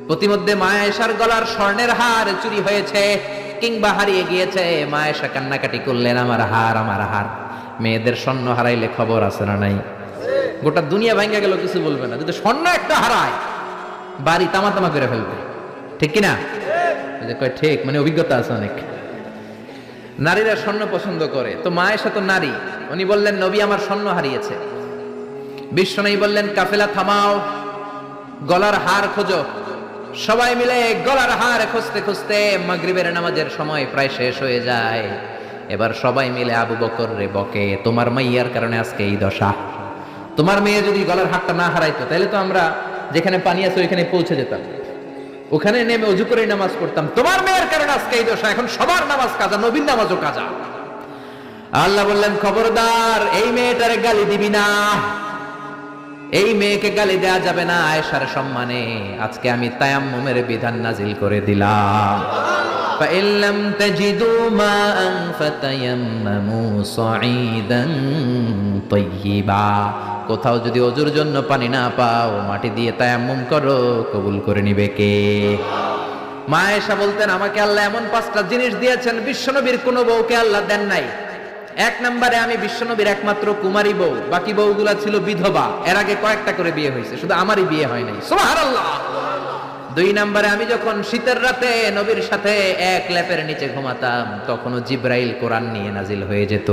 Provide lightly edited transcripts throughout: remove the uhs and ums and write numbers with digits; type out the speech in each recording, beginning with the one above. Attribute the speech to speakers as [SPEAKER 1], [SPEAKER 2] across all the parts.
[SPEAKER 1] প্রতিমধ্যে মা আয়েশার গলার স্বর্ণের হার চুরি হয়েছে কিংবা হারিয়ে গিয়েছে। মা আয়েশা কান্নাকাটি করলেন, আমার হার, আমার হার। মেয়েদের স্বর্ণ হারাইলে খবর আছে না নাই? গোটা দুনিয়া ভাঙ্গা গেল, কিছু বলবে না। যদি স্বর্ণ একটা হারায়, বাড়ি তামা তামা করে ফেলবে, ঠিক কিনা? কয় ঠিক, মানে অভিজ্ঞতা আছে অনেক। নারীরা স্বর্ণ পছন্দ করে, তো মা আয়েশা তো নারী, উনি বললেন নবী আমার স্বর্ণ হারিয়েছে। বিশ্বনবী বললেন কাফেলা থামাও, গলার হার খোঁজো। সবাই মিলে গলার হার খুঁজতে খুঁজতে মাগরিবের নামাজের সময় প্রায় শেষ হয়ে যায়। এবার সবাই মিলে আবু বকর রে বকে, তোমার মাইয়ার কারণে আজকে এই দশা। তোমার মেয়ে যদি গলার হারটা না হারাইতো, তাহলে তো আমরা যেখানে পানি আছে ওইখানে পৌঁছে যেতাম, ওখানে নেমে অজু করে নামাজ পড়তাম। তোমার মেয়ের কারণে আজকে এই দশা, এখন সবার নামাজ কাজা, নবীর নামাজও কাজা। আল্লাহ বললেন খবরদার, এই মেয়েটারে গালি দিবি না, এই মেয়েকে গালি দেয়া যাবে না আয়েশার সম্মানে। আজকে আমি তায়াম্মুমের বিধান নাজিল করে দিলাম। فَإِن لَّمْ تَجِدُوا مَاءً فَتَيَمَّمُوا صَعِيدًا طَيِّبًا, কোথাও যদি অজুর জন্য পানি না পাও, মাটি দিয়ে তায়াম্মুম করো, কবুল করে নিবে কে? মা আয়েশা বলতেন আমাকে আল্লাহ এমন 5টা জিনিস দিয়েছেন, বিশ্বনবীর কোনো বউকে আল্লাহ দেন নাই। এক নম্বরে আমি বিশ্বনবীর একমাত্র কুমারী বউ, বাকি বউগুলা ছিল বিধবা, এর আগে কয়েকটা করে বিয়ে হয়েছে, শুধু আমারই বিয়ে হয় নাই। সুবহানাল্লাহ। 2 নম্বরে আমি যখন শীতের রাতে নবীর সাথে এক লেপের নিচে ঘুমাতাম, তখনও জিব্রাইল কোরআন নিয়ে নাজিল হয়ে যেত।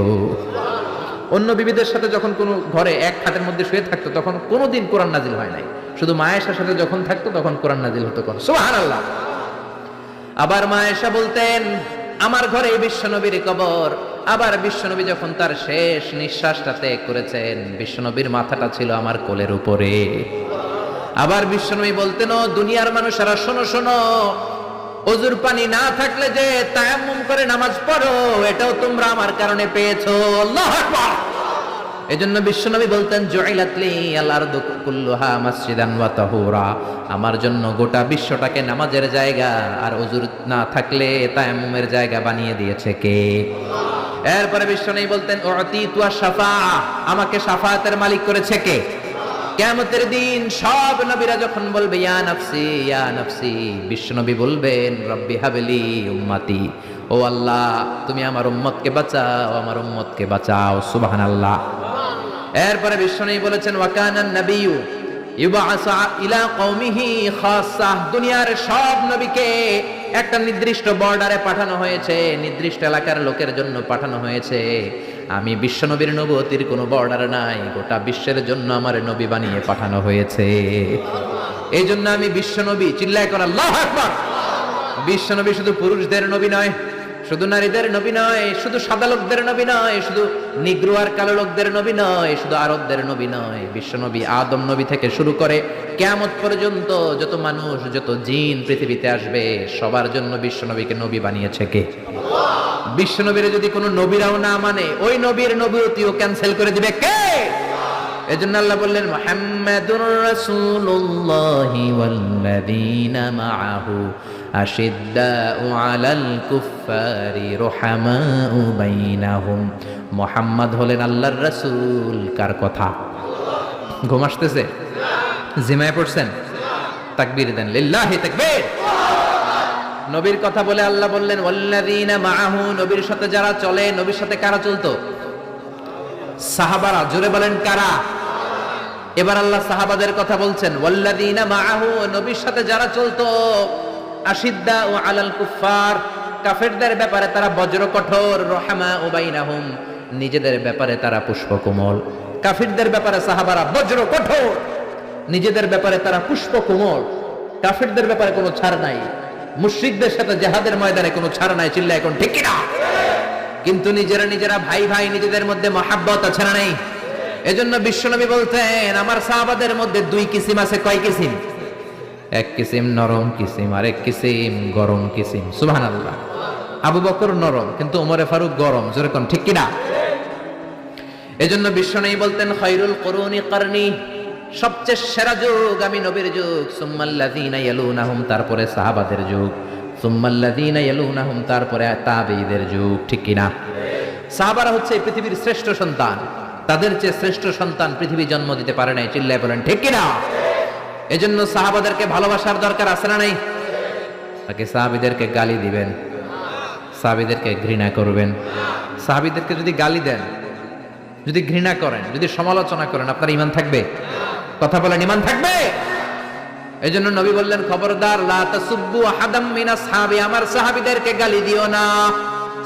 [SPEAKER 1] অন্য বিবিদের সাথে যখন কোনো ঘরে এক খাটের মধ্যে শুয়ে থাকতো, তখন কোনোদিন কোরআন নাজিল হয় নাই। শুধু মা আয়েশার সাথে যখন থাকতো তখন কোরআন নাজিল হতো। সুবহানাল্লাহ। আবার মা আয়েশা বলতেন আমার ঘরে বিশ্বনবীর কবর। আবার বিশ্বনবী যখন তার শেষ নিঃশ্বাসটা ত্যাগ করেছেন, বিশ্বনবীর মাথাটা ছিল আমার কোলের উপরে। আবার বিশ্বনবী বলতেন, ও দুনিয়ার মানুষেরা শোনো শোনো, ওযুর পানি না থাকলে যে তায়াম্মুম করে নামাজ পড়ো, এটাও তোমরা আমার কারণে পেয়েছো। আল্লাহু আকবার। এজন্য বিশ্বনবী বলতেন জুইলাত লি আল আরদু কুল্লুহা মাসজিদান ওয়া তাহুরা, আমার জন্য গোটা বিশ্বটাকে নামাজের জায়গা আর ওযুর না থাকলে তায়াম্মুমের জায়গা বানিয়ে দিয়েছে কে? এরপরে বিশ্বনবী বলতেন উতিতু আশ-শাফাআ, আমাকে শাফাআতের মালিক করেছে কে? কিয়ামতের দিন সব নবীরা যখন বলবে ইয়া নাফসি ইয়া নাফসি, বিশ্বনবী বলবেন রব্বি হাবলি উম্মতি, ও আল্লাহ তুমি আমার উম্মতকে বাঁচাও, আমার উম্মতকে বাঁচাও। সুবহানাল্লাহ। এরপরে বিশ্বনবী বলেছেন ওয়াকানান নাবিয়্যু ইউবআসু ইলা কওমিহি খাসসা, দুনিয়ার সব নবীকে একটা নির্দিষ্ট বর্ডারে পাঠানো হয়েছে, নির্দিষ্ট এলাকার লোকের জন্য পাঠানো হয়েছে। আমি বিশ্বনবীর নবুয়তির কোনো বর্ডার নাই, গোটা বিশ্বের জন্য আমার নবী বানিয়ে পাঠানো হয়েছে। এই জন্য আমি বিশ্বনবী, চিল্লায় কর আল্লাহু আকবার। বিশ্বনবী শুধু পুরুষদের নবী নয়, শুধু নারীদের নবী নয়, শুধু সাদা লোকদের নবী নয়, শুধু নিগ্রো আর কালো লোকদের নবী নয়, শুধু আরবদের নবী নয়। বিশ্বনবী আদম নবী থেকে শুরু করে কিয়ামত পর্যন্ত যত মানুষ, যত জিন পৃথিবীতে আসবে, সবার জন্য বিশ্বনবীকে নবী বানিয়েছে কে? বিশ্বনবীর যদি কোনো নবীরাও না মানে, ওই নবীর নবুয়তিও ক্যান্সেল করে দিবে কে? এজন্য আল্লাহ বললেন মুহাম্মাদুর রাসূলুল্লাহি ওয়াল্লাযীনা মাআহু আশিদ্দাউ আলাল কুফফারি রুহামাউ বাইনাহুম। মুহাম্মদ হলেন আল্লাহর রাসূল। কার কথা? ঘুম আসতেছে? জিমায় পড়ছেন? তাকবীর দেন, লিল্লাহি তাকবীর। নবীর কথা বলে আল্লাহ বললেন ওয়াল্লাযীনা মাআহু, নবীর সাথে যারা চলে। নবীর সাথে কারা চলতো? সাহাবারা। জোরে বলেন কারা? এবার আল্লাহ সাহাবাদের কথা বলছেন ওয়াল্লাযীনা মাআহু, নবীর সাথে যারা চলতো। আশিদ্দাউ আলাল কুফফার, কাফেরদের ব্যাপারে তারা বজ্র কঠোর। রহমাউ বাইনাহুম, নিজেদের ব্যাপারে তারা পুষ্পকোমল। কাফেরদের ব্যাপারে সাহাবারা বজ্র কঠোর, নিজেদের ব্যাপারে তারা পুষ্পকোমল। কাফেরদের ব্যাপারে কোনো ছাড় নাই, মুশরিকদের সাথে জিহাদের ময়দানে কোনো ছাড় নাই। চিল্লায় এখন ঠিক কিনা? কিন্তু নিজেরা ভাই ভাই, নিজেদের মধ্যে মহাব্বত আছে না নাই? এজন্য বিশ্বনবী বলতেন আমার সাহাবাদের মধ্যে 2 কিসিম আছে। কয় কিসিম? এক কিসিম নরম কিসিম, আর এক কিসিম গরম কিসিম। সুবহানাল্লাহ। আবু বকর নরম, কিন্তু ওমরে ফারুক গরম। জোরে কোন ঠিক কিনা? এজন্য বিশ্বনবী বলতেন খায়রুল কুরুনি করনি, সবচেয়ে সেরা যুগ আমি নবীর যুগ। সুম্মাল্লাযীনা ইয়ালুনাহুম, তারপরে সাহাবাদের যুগ। সুম্মাল্লাযীনা ইয়ালুনাহুম, তারপরে তাবেঈদের যুগ। ঠিক কিনা? সাহাবারা হচ্ছে পৃথিবীর শ্রেষ্ঠ সন্তান, তাদের চেয়ে শ্রেষ্ঠ সন্তান পৃথিবী জন্ম দিতে পারে নাই। চিল্লায় বলেন ঠিক কিনা? এজন্য সাহাবাদেরকে ভালোবাসার দরকার আছে না নাই? তাকে সাহাবীদেরকে গালি দিবেন, সাহাবীদেরকে ঘৃণা করবেন। সাহাবীদেরকে যদি গালি দেন, যদি ঘৃণা করেন, যদি সমালোচনা করেন, আপনার ঈমান থাকবে? কথা বলেন, ঈমান থাকবে? এজন্য নবী বললেন, খবরদার, লা তাসুব্বু আহাদাম মিন আসহাবি, আমার সাহাবীদেরকে গালি দিও না।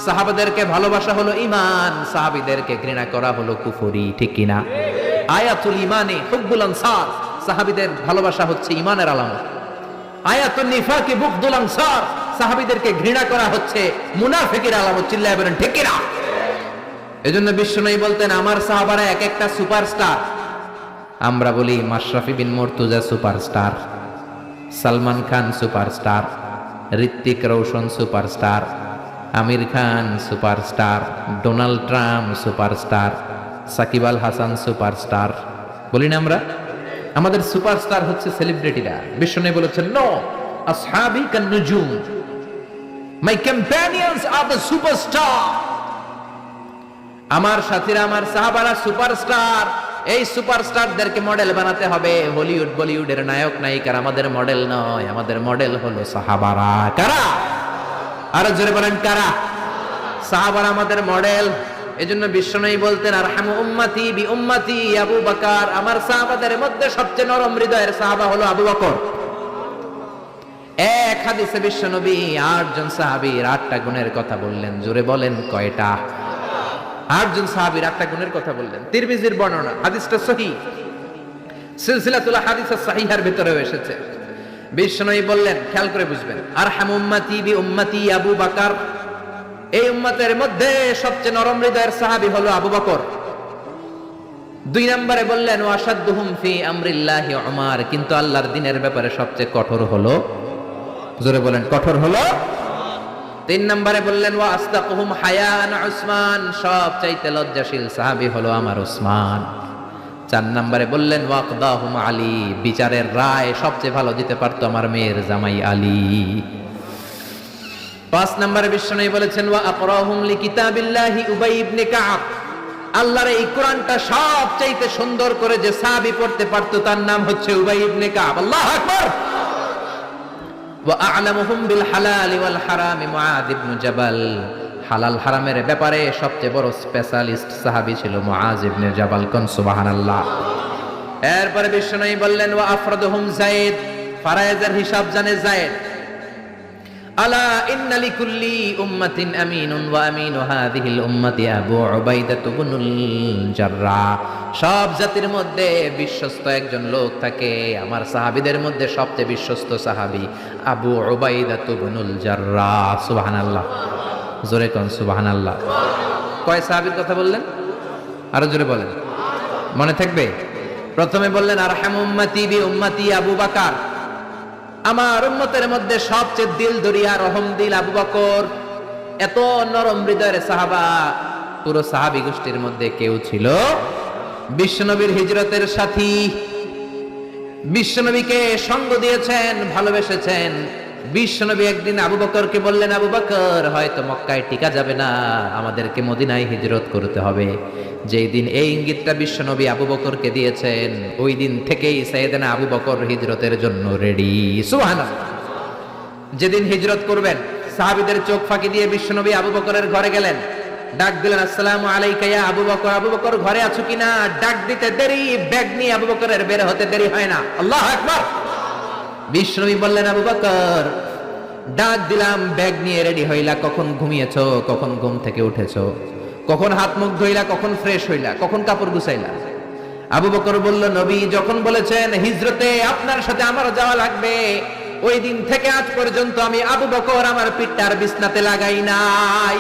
[SPEAKER 1] সাহাবাদেরকে ভালোবাসা হলো ঈমান, সাহাবীদেরকে ঘৃণা করা হলো কুফরি, ঠিক কি না? আয়াতুল ঈমানি হুব্বুল আনসার, সাহাবীদের ভালোবাসা হচ্ছে ঈমানের আলামত। আয়াতুন নিফাকি বুগদুল আনসার, সাহাবীদেরকে ঘৃণা করা হচ্ছে মুনাফিকের আলামত। চিল্লায় বলেন ঠিক কি না? এজন্য বিশ্বনবী বলতেন, আমার সাহাবারা এক একটা সুপারস্টার। আমরা বলি Mashrafe bin Mortaza superstar, Salman Khan superstar, Hrithik Roshan superstar, Aamir Khan superstar, Donald Trump superstar, Shakib Al Hasan superstar. বলি না আমরা? আমাদের সুপারস্টার হচ্ছে সেলিব্রিটিরা। বিশ্বনবী বলেছেন, নো, আসহাবি কান নুজুম, মাই কম্প্যানিয়নস আর দ্য সুপারস্টার। আমার সাথীরা, আমার সাহাবারা সুপারস্টার। এই সুপারস্টারদেরকে মডেল বানাতে হবে। হলিউড বলিউডের নায়ক নায়িকার আমাদের মডেল নয়, আমাদের মডেল হলো সাহাবারা। কারা? আরো জোরে বলেন, কারা? সাহাবারা আমাদের মডেল। এজন্য বিশ্বনবী বলতেন, আরহামু উম্মতি বি উম্মতি আবু বকর, আমার সাহাবাদের মধ্যে সবচেয়ে নরম হৃদয়ের সাহাবা হলো আবু বকর। এক হাদিসে বিশ্বনবী 8 জন সাহাবীর 8টা গুণের কথা বললেন। জোরে বলেন, কয়টা? 8 জন সাহাবীর 8টা গুণের কথা বললেন। তিরমিজির বর্ণনা, হাদিসটা সহিহ, সিলসিলাতুল হাদিস সাহিহার ভিতরেও এসেছে। বিশ্বনবী বললেন, খেয়াল করে বুঝবেন, আরহামু উম্মতি বি উম্মতি আবু বকর, এই উম্মতের মধ্যে সবচেয়ে নরম হৃদয়ের সাহাবী হলো আবু বকর। 2 নম্বরে বললেন, ওয়াশাদ্দুহুম ফি আমরিল্লাহি উমর, কিন্তু আল্লাহর দ্বীনের ব্যাপারে সবচেয়ে কঠোর হলো, জোরে বলেন, কঠোর হলো। 3 নম্বরে বললেন, ওয়া আসদাকুহুম হায়ান উসমান, সবচাইতে লজ্জাশীল সাহাবী হলো আমার উসমান। 4 নম্বরে বললেন, ওয়াকদাহুম আলী, বিচারের রায় সবচেয়ে ভালো দিতে পারতো আমার মেয়ের জামাই আলী। 5 নম্বরে বিশ্বনবী বলেছেন, ওয়া আকরাহুম লিকিতাবিল্লাহি উবাই ইবনে কাব, আল্লাহর এই কোরআনটা সবচাইতে সুন্দর করে যে সাহাবী পড়তে পারতো তার নাম হচ্ছে উবাই ইবনে কাব। আল্লাহু আকবার। ওয়া আ'লামুহুম বিল হালাল ওয়াল হারাম মুআয ইবনে জাবাল, হালাল হারামের ব্যাপারে সবচেয়ে বড় স্পেশালিস্ট সাহাবী ছিল মুআয ইবনে জাবাল। কোন সুবহানাল্লাহ। এরপরে বিশ্বনবী বললেন, ওয়া আফরাদুহুম যায়েদ, ফারায়েজের হিসাব জানে যায়েদ। আলা ইন্না লিকুল্লি উম্মাতিন আমিনুন ওয়া আমিনু হাযিহিল উম্মতি আবু উবাইদা ইবনুল জাররাহ, সব জাতির মধ্যে বিশ্বস্ত একজন লোক থাকে, আমার সাহাবীদের মধ্যে সবচেয়ে বিশ্বস্ত সাহাবী আবু উবাইদা ইবনুল জাররাহ। সুবহানাল্লাহ। জোরে কোন সুবহানাল্লাহ। কয় সাহাবীর কথা বললেন? আরো জোরে বলেন, মনে থাকবে? প্রথমে বললেন, আরহামু উম্মতি বি উম্মতি আবু বকর, আমার উম্মতের মধ্যে সবচেয়ে দিল দরিয়া রহম দিল আবু বকর। এত নরম হৃদয়ের সাহাবা পুরো সাহাবী গোষ্ঠীর মধ্যে কেউ ছিল? বিশ্বনবীর হিজরতের সাথী, বিশ্বনবীকে সঙ্গ দিয়েছেন, ভালোবেসেছেন। বিশ্বনবী একদিন আবু বকরকে বললেন, আবু বকর, হয়তো মক্কায় টিকা যাবে না, আমাদেরকে মদিনায় হিজরত করতে হবে। যেই দিন এই ইঙ্গিতটা বিশ্বনবী আবু বকরকে দিয়েছেন, ওই দিন থেকেই সাইয়েদনা আবু বকর হিজরতের জন্য রেডি। সুবহানাল্লাহ। যেদিন হিজরত করবেন, সাহাবীদের চোখ ফাঁকি দিয়ে বিশ্বনবী আবু বকরের ঘরে গেলেন, ডাক দিলেন, আসসালামু আলাইকা ইয়া আবু বকর। আবু বকর ঘরে আছো কিনা? ডাক দিতে দেরি, ব্যাগ নিয়ে আবু বকরের বের হতে দেরি হয় না। আল্লাহু আকবার। বিশ্বনবী বললেন, আবু বকর, ডাক দিলাম, ব্যাগ নিয়ে রেডি হইলা, কখন ঘুমিয়েছো, কখন ঘুম থেকে উঠেছো, কখন হাত মুখ ধুইলা, কখন ফ্রেশ হইলা, কখন কাপড় গুছাইলা? আবু বকর বলল, নবী যখন বলেছেন হিজরতে আপনার সাথে আমারও যাওয়া লাগবে, ওই দিন থেকে আজ পর্যন্ত আমি আবু বকর আমার পিঠটার বিছনাতে লাগাই নাই।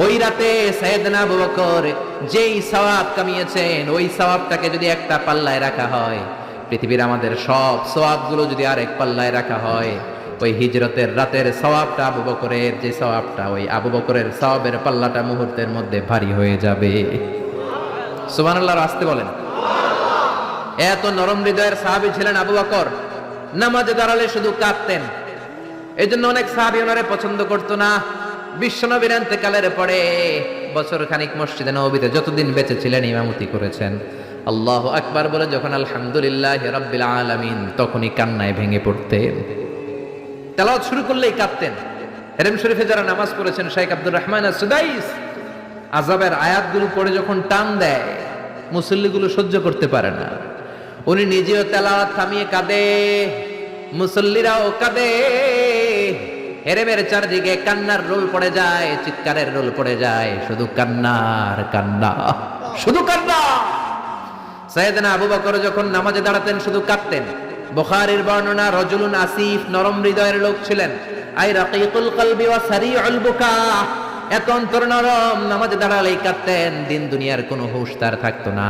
[SPEAKER 1] ওই রাতে সাইয়েদনা আবু বকর যেই সওয়াব কামিয়েছেন, ওই সওয়াবটাকে যদি একটা পাল্লায় রাখা হয়, পৃথিবীর আমাদের সব সওয়াবগুলো যদি আরেক পাল্লায় রাখা হয়, ওই হিজরতের রাতের সওয়াবটা আবু বকরের যে সওয়াবটা, ওই আবু বকরের সওয়াবের পাল্লাটা মুহূর্তের মধ্যে ভারী হয়ে যাবে। সুবহানাল্লাহ। আসতে বলেন। এত নরম হৃদয়ের সাহাবী ছিলেন আবু বকর। নামাজে দাঁড়ালে শুধু কাঁদতেন, এই জন্য অনেক সাহাবী ওনারে পছন্দ করতো না। বিশ্বনবীর ইন্তেকালের পরে বছর খানিক মসজিদে নববীতে যতদিন বেঁচে ছিলেন ইমামতি করেছেন। আল্লাহু আকবার বলে যখন আলহামদুলিল্লাহ রাব্বিল আলামিন তখনই কান্নায় ভেঙে পড়তেন। তেলাওয়াত শুরু করলেই কাঁদতেন। হেরেম শরীফে যারা নামাজ পড়েছেন শেখ আব্দুর রহমান আস-সুদাইস আযাবের আয়াতগুলো পড়ে যখন টান দেয় মুসল্লিগুলো সহ্য করতে পারে না, উনি নিজেও তেলাওয়াত থামিয়ে কাঁদে, মুসল্লিরাও কাঁদে। হেরেমের চারদিকে কান্নার রোল পড়ে যায়, চিৎকারের রোল পড়ে যায়, শুধু কান্নার কান্না, শুধু কান্না। সাইয়েদনা আবু বকর যখন নামাজে দাঁড়াতেন শুধু কাঁদতেন। বুখারীর বর্ণনা, রজুলুন আসিফ, নরম হৃদয়ের লোক ছিলেন, আই রাকিকুল কলবি ওয়া সারিউল বুকা, এত অন্তর নরম, নামাজে দাঁড়ালেই কাঁদতেন, দিন দুনিয়ার কোনো হুঁশ তার থাকতো না।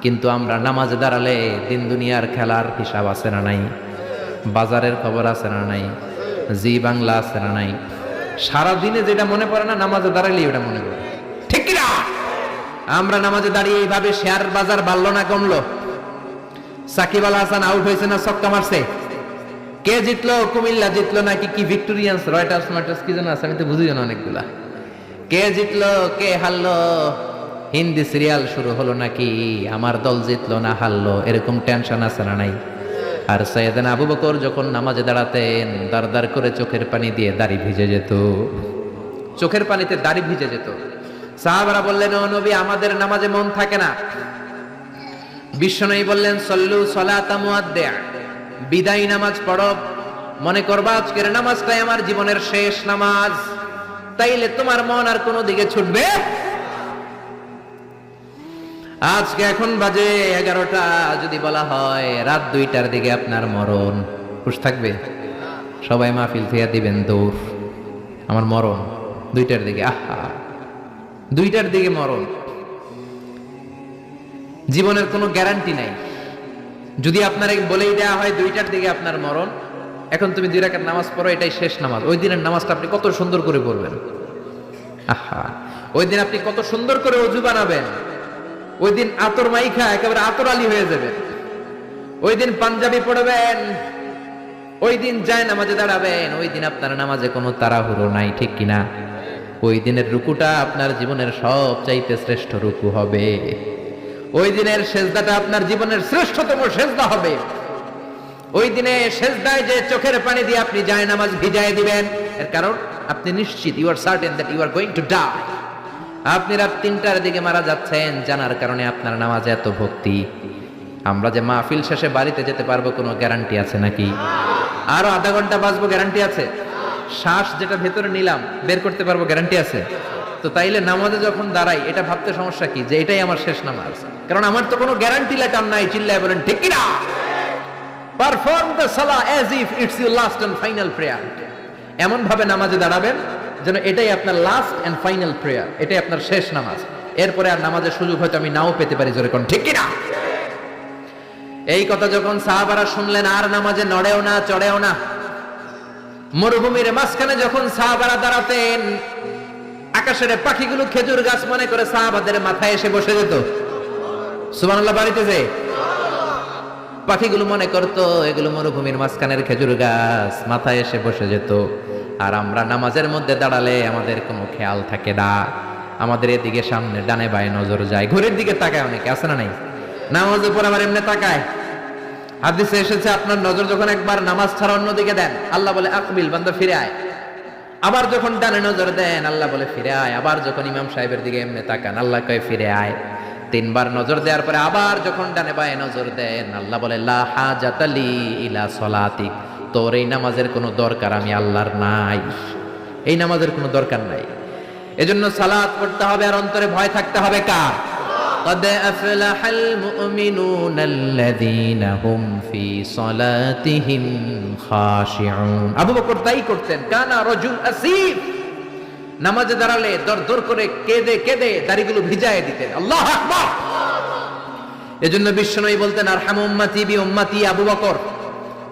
[SPEAKER 1] কিন্তু আমরা নামাজে দাঁড়ালে দিন দুনিয়ার খেলার হিসাব আছে না নাই, বাজারের খবর আছে না নাই, জি বাংলা আছে না নাই, সারাদিনে যেটা মনে পড়ে না নামাজে দাঁড়ালেই ওটা মনে পড়ে, ঠিক কিনা? আমরা নামাজে দাঁড়িয়ে এইভাবে শেয়ার বাজার বাড়লো না কমলো? সাকিব আল হাসান আউট হয়েছে না ছক্কা মারছে? কে জিতলো? কুমিল্লা জিতলো নাকি কি ভিক্টোরিয়ান্স, রয়টার্স মার্টার্স কি যেন আছে, আমি তো বুঝিও না অনেকগুলা। কে জিতলো কে হারলো, হিন্দি সিরিয়াল শুরু হলো নাকি আমার দল জিতলো না হারলো, এরকম টেনশন আছে না নাই? আর সাইয়েদনা আবু বকর যখন নামাজে দাঁড়াতেন দাঁড় দাঁড় করে চোখের পানি দিয়ে দাড়ি ভিজে যেত, চোখের পানিতে দাড়ি ভিজে যেত। সাহাবারা বললেন, ও নবী, আমাদের নামাজে মন থাকে না। বিশ্বনবী বললেন, সল্লু সলাতা মুআদ্দিআ, বিদায়ী নামাজ পড়ো, মনে করবা আজকের নামাজটাই আমার জীবনের শেষ নামাজ, তাইলে তোমার মন আর কোনো দিকে ছুটবে। আজকে এখন বাজে 11টা, যদি বলা হয় রাত 2টার দিকে আপনার মরণ, খুশ থাকবে? সবাই মাহফিল থেকে দিবেন দৌড়, আমার মরণ 2টার দিকে, আহা 2টার দিকে মরণ। জীবনের কোনো গ্যারান্টি নাই। যদি আপনার বলেই দেয়া হয় 2টার দিকে আপনার মরণ, এখন তুমি 2 রাকাত নামাজ পড়ো, এটাই শেষ নামাজ, ওই দিনের নামাজটা আপনি কত সুন্দর করে পড়বেন, আহা ওই দিন আপনি কত সুন্দর করে ওযু বানাবেন, ওই দিন আতর মাইখা একেবারে আতর আলী হয়ে যাবেন, ওই দিন পাঞ্জাবি পড়বেন, ওই দিন যায় নামাজে দাঁড়াবেন, ওই দিন আপনার নামাজে কোনো তাড়াহুড়ো নাই, ঠিক কিনা? ওই দিনের রুকুটা আপনার জীবনের সবচাইতে শ্রেষ্ঠ রুকু হবে, ওই দিনের সেজদাটা আপনার জীবনের শ্রেষ্ঠতম সেজদা হবে। ওই দিনে সেজদায় যে চোখের পানি দিয়ে আপনি যায় নামাজ ভিজায় দিবেন, এর কারণ আপনি নিশ্চিত, you are certain that you are going to die. আপনি রাত 3টার দিকে মারা যাচ্ছেন জানার কারণে আপনার নামাজে এত ভক্তি। আমরা যে মাহফিল শেষে বাড়িতে যেতে পারবো কোনো গ্যারান্টি আছে নাকি? আরো আধা ঘন্টা বাঁচবো, গ্যারান্টি আছে? শ্বাস যেটা ভেতরে নিলাম বের করতে পারবো, গ্যারান্টি আছে? তো তাইলে নামাজে যখন দাঁড়াই এটা ভাবতে সমস্যা কি যে এটাই আমার শেষ নামাজ? কারণ আমার তো কোনো গ্যারান্টি লেটার নাই। চিল্লায় বলেন ঠিক কিনা? Perform the salah as if it's your last and final prayer. এমন ভাবে নামাজে দাঁড়াবেন যেন এটাই আপনার লাস্ট এন্ড ফাইনাল প্রেয়ার, এটাই আপনার শেষ নামাজ। এরপরে আর নামাজের সুযোগ হয়তো আমি নাও পেতে পারি, জোরে কোন ঠিক কিনা? এই কথা যখন সাহাবারা শুনলেন আর নামাজে নড়েও না চড়েও না। মরুভূমির মাঝখানে যখন সাহাবারা দাঁড়াতেন, আকাশের পাখিগুলো খেজুর গাছ মনে করে সাহাবাদের মাথায় এসে বসে যেত। সুবহানাল্লাহ, বাড়িতে যে পাখিগুলো মনে করতো এগুলো মরুভূমির মাঝখানের খেজুর গাছ, মাথায় এসে বসে যেত। আর আমরা নামাজের মধ্যে দাঁড়ালে আমাদের কোনো খেয়াল থাকে না, আমাদের এদিকে সামনে ডানে বায়ে নজর যায়, ঘড়ির দিকে তাকায়, অনেকে আছে না নাই? নামাজের পর আবার এমনি তাকায়। হাদিসে এসেছে আপনার নজর যখন একবার নামাজ ছাড়া অন্যদিকে দেন, আল্লাহ বলে আকবিল, বান্দা ফিরে আয়। আবার যখন ডানে নজর দেন, আল্লাহ বলে ফিরে আয়। আবার যখন ইমাম সাহেবের দিকে এমনি তাকান, আল্লাহ কয় ফিরে আয়। 3 বার নজর দেওয়ার পরে আবার যখন ডানে বায়ে নজর দেন, আল্লাহ বলে লা হাজাতা লি ইলা সলাতিক, তোর এই নামাজের কোনো দরকার আমি আল্লাহর নাই, এই নামাজের কোনো দরকার নাই। এজন্য সালাত পড়তে হবে আর অন্তরে ভয় থাকতে হবে কার? قد أفلح المؤمنون الذين هم في صلاتهم خاشعون। আবু বকর তাই করতেন, কানা রাজুল আসিফ, নামাজে দাঁড়ালে দরদর করে কেঁদে কেঁদে দাড়িগুলো ভিজায় দিতেন। আল্লাহু আকবার। এজন্য বিশ্বনবী বলতেন, আরহামু উম্মতি বি উম্মতি আবু বকর,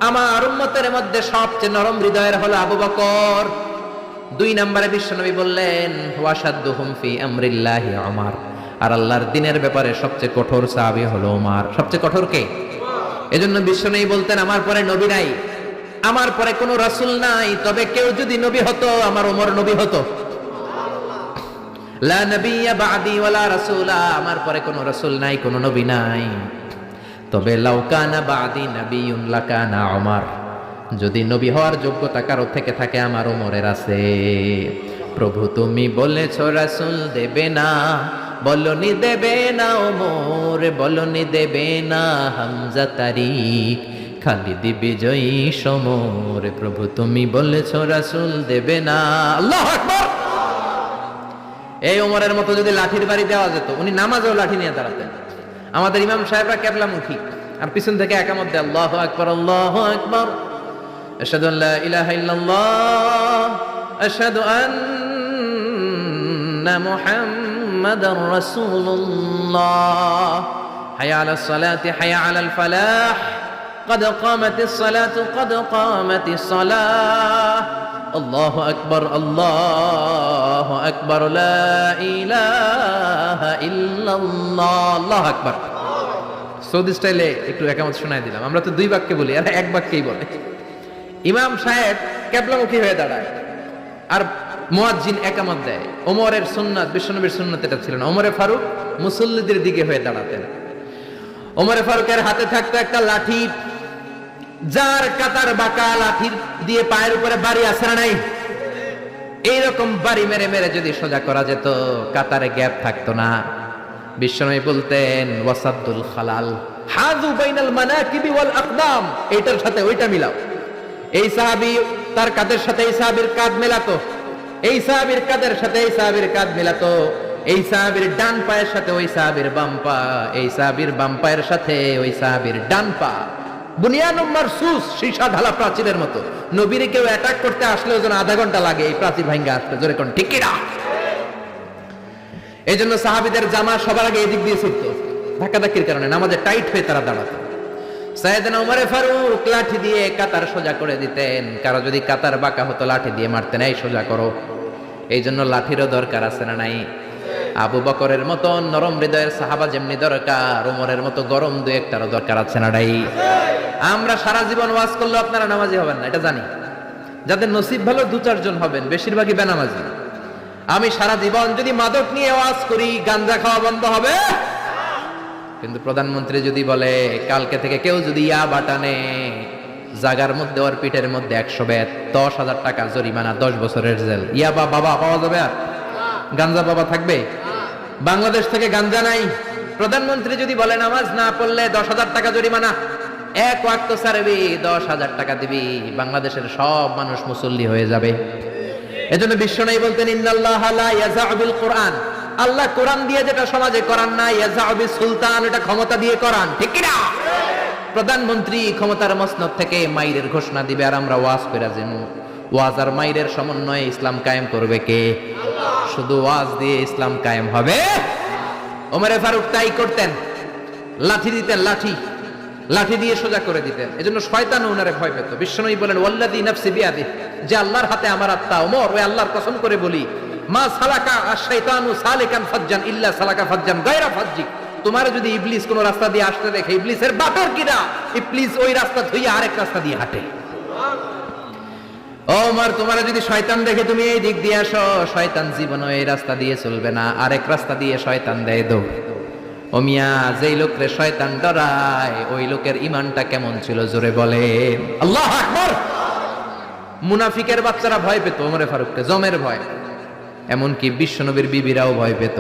[SPEAKER 1] আমার উম্মতের মধ্যে সবচেয়ে নরম হৃদয়ের হলো আবু বকর। 2 নম্বরে বিশ্বনবী বললেন, ওয়াশাদ্দুহুম ফি আমরিল্লাহি উমর, আর আল্লাহর দ্বীনের ব্যাপারে সবচেয়ে কঠোর সাহাবী হলো ওমর। সবচেয়ে কঠোর কে? এজন্য বিশ্বনবী বলতেন, আমার পরে নবী নাই, আমার পরে কোনো রাসূল নাই, তবে কেউ যদি নবী হতো আমার ওমর নবী হতো। লা নাবিয়্যা বা'দি ওয়ালা রাসূলা, আমার পরে কোনো রাসূল নাই, কোনো নবী নাই। তবে লাউ কানা বা'দি নাবিয়্যুন লাকানা উমর, যদি নবী হওয়ার যোগ্যতা কারো থেকে থাকে আমার ওমরের আছে। প্রভু তুমি বলেছ রাসূল দেবে না, বলনি দেবে না ওমর, বলনি দেবে না হামজা তারিক, খালিদ বিজয়ী সমর। প্রভু তুমি বলেছ রাসূল দেবে না। আল্লাহু আকবার। এই ওমরের মতো যদি লাঠির বাড়ি দেওয়া যেত, উনি নামাজেও লাঠি নিয়ে দাঁড়াতেন। আমাদের ইমাম সাহেবরা কেবলামুখী, আর পিছন থেকে একামত দেয় আল্লাহু আকবার, আল্লাহু আকবার, আশহাদু আল্লা ইলাহা ইল্লাল্লাহ, আশহাদু আন্না মুহাম্মাদার রাসূলুল্লাহ, হাইয়া আলাস সালাতি হাইয়া আলাল ফালাহ, قد قامت الصلاة قد قامت الصلاة، الله أكبر الله أكبر لا إله إلا الله, الله أكبر। সৌদি স্টাইলে একটু একামত শোনায় দিলাম। আমরা তো দুই বাক্যে বলি, আর এক বাক্যেই বলে। ইমাম সাহেব কেবলামুখী হয়ে দাঁড়ায় আর মুয়াজ্জিন একামত দেয়। ওমরের সুন্নাত, বিশ্বনবীর সুন্নাত এটা ছিল না। ওমরে ফারুক মুসল্লিদের দিকে হয়ে দাঁড়াতেন। ওমরে ফারুকের হাতে থাকতো একটা লাঠি, যার কাতার বাঁকা, লাঠির দিয়ে পায়ের উপরে বাড়ি আছে না নাই? এইরকম বাড়ি মেরে মেরে যদি সোজা করা যেত, কাতারে গ্যাপ থাকতো না। বিশ্বনবী বলতেন ওয়াসাদুল খালাল, হাযু বাইনাল মানাকিবি ওয়াল আকদাম, এইটার সাথে ওইটা মিলাও। এই সাহাবী তার কাঁধের সাথে এই সাহাবীর কাঁধ মেলাতো, এই সাহাবীর কাঁধের সাথে এই সাহাবীর কাঁধ মেলাতো, এই সাহাবীর ডান পায়ের সাথে ওই সাহাবীর বাম পা, এই সাহাবীর বাম পায়ের সাথে ওই সাহাবীর ডান পা। বুনিয়ানুম মারসুস, সীসা ঢালা প্রাচীরের মতো। নবীরে কেউ অ্যাটাক করতে আসলেও যেন আধা ঘন্টা লাগে এই প্রাচীর ভাঙ্গা আসতে। জোরে কোন ঠিক কি না? এই জন্য সাহাবীদের জামা সবার আগে এদিক দিয়ে ছুটতো, ধাক্কাধাক্কির কারণে নামাজে টাইট হয়ে তারা দাঁড়াতো। সাইয়েদনা ওমরে ফারুক লাঠি দিয়ে কাতার সোজা করে দিতেন। কারো যদি কাতার বাঁকা হতো লাঠি দিয়ে মারতেন, এই সোজা করো। এই জন্য লাঠিরও দরকার আছে না নাই? আবু বকরের মতো নরম হৃদয়ের সাহাবা যেমনি দরকার, ওমরের মতো গরম দুই একটারও দরকার আছে না নাই? আমরা সারা জীবন ওয়াজ করলে আপনারা নামাজি হবেন না, এটা জানি। যাদের নসিব ভালো দু চারজন হবেন, বেশিরভাগই বেনামাজি। আমি সারা জীবন যদি মাদক নিয়ে ওয়াজ করি, গাঞ্জা খাওয়া বন্ধ হবে? কিন্তু প্রধানমন্ত্রী যদি বলে কালকে থেকে কেউ যদি ইয়া বাটানে, জাগার মধ্যে ওর পিঠের মধ্যে 100 বেত, 10,000 টাকা জরিমানা, 10 বছরের জেল। ইয়া বাবা পাওয়া যাবে? আর গাঞ্জা বাবা থাকবে? বাংলাদেশ থেকে গাঞ্জা নাই। প্রধানমন্ত্রী যদি বলে নামাজ না পড়লে 10,000 টাকা জরিমানা, এক ওয়াক্ত ছাড়বি 10,000 টাকা দিবি, বাংলাদেশের সব মানুষ মুসল্লি হয়ে যাবে। এজন্য বিশ্বনবী বলতেন ইন্নাল্লাহা লা ইয়াযা'ু বিল কুরআন, আল্লাহ কোরআন দিয়ে যেটা সমাজে করান না, ইয়াযা'ু বিস সুলতান, এটা ক্ষমতা দিয়ে করান। ঠিক কি না? প্রধানমন্ত্রী ক্ষমতার মসনদ থেকে মাইরের ঘোষণা দিবে, আর আমরা ওয়াজ কইরা যাবো। ওয়াজ আর মাইরের সমন্বয়ে ইসলাম কায়েম করবে কে? শুধু ওয়াজ দিয়ে ইসলাম কায়েম হবে? ওমরে ফারুক তাই করতেন, লাঠি দিতেন, লাঠি দিয়ে সোজা করে দিতেন। এজন্য শয়তান ওনারে ভয় পেত। বিশ্বনবী বলেন ওয়াল্লাযী নাফসি বিয়াদিহি, যে আল্লাহর হাতে আমার আত্মা, ওমর ওই আল্লাহর কসম করে বলি, মা সালাকা আশ-শাইতানু সালিকান ফাজ্জান ইল্লা সালাকা ফাজ্জান গায়রা ফাজ্জিক, তোমার যদি ইবলিস কোন রাস্তা দিয়ে আসতে দেখে, ইবলিসের বাপের কিনা, ইবলিস ওই রাস্তা ধুইয়া আরেক রাস্তা দিয়ে হাঁটে। ওমর তোমার যদি শয়তান দেখে তুমি এই দিক দিয়ে আসো, শয়তান জীবনে এই রাস্তা দিয়ে চলবে না, আরেক রাস্তা দিয়ে শয়তান দেয় দৌড়। ও মিয়া, যেই লোকরে শয়তান ডরায় ওই লোকের ঈমানটা কেমন ছিল জোরে বলেন আল্লাহু আকবার। মুনাফিকের বাচ্চারা ভয় পেত ওমরে ফারুককে, জমের ভয়। এমনকি বিশ্বনবীর বিবিরাও ভয় পেত।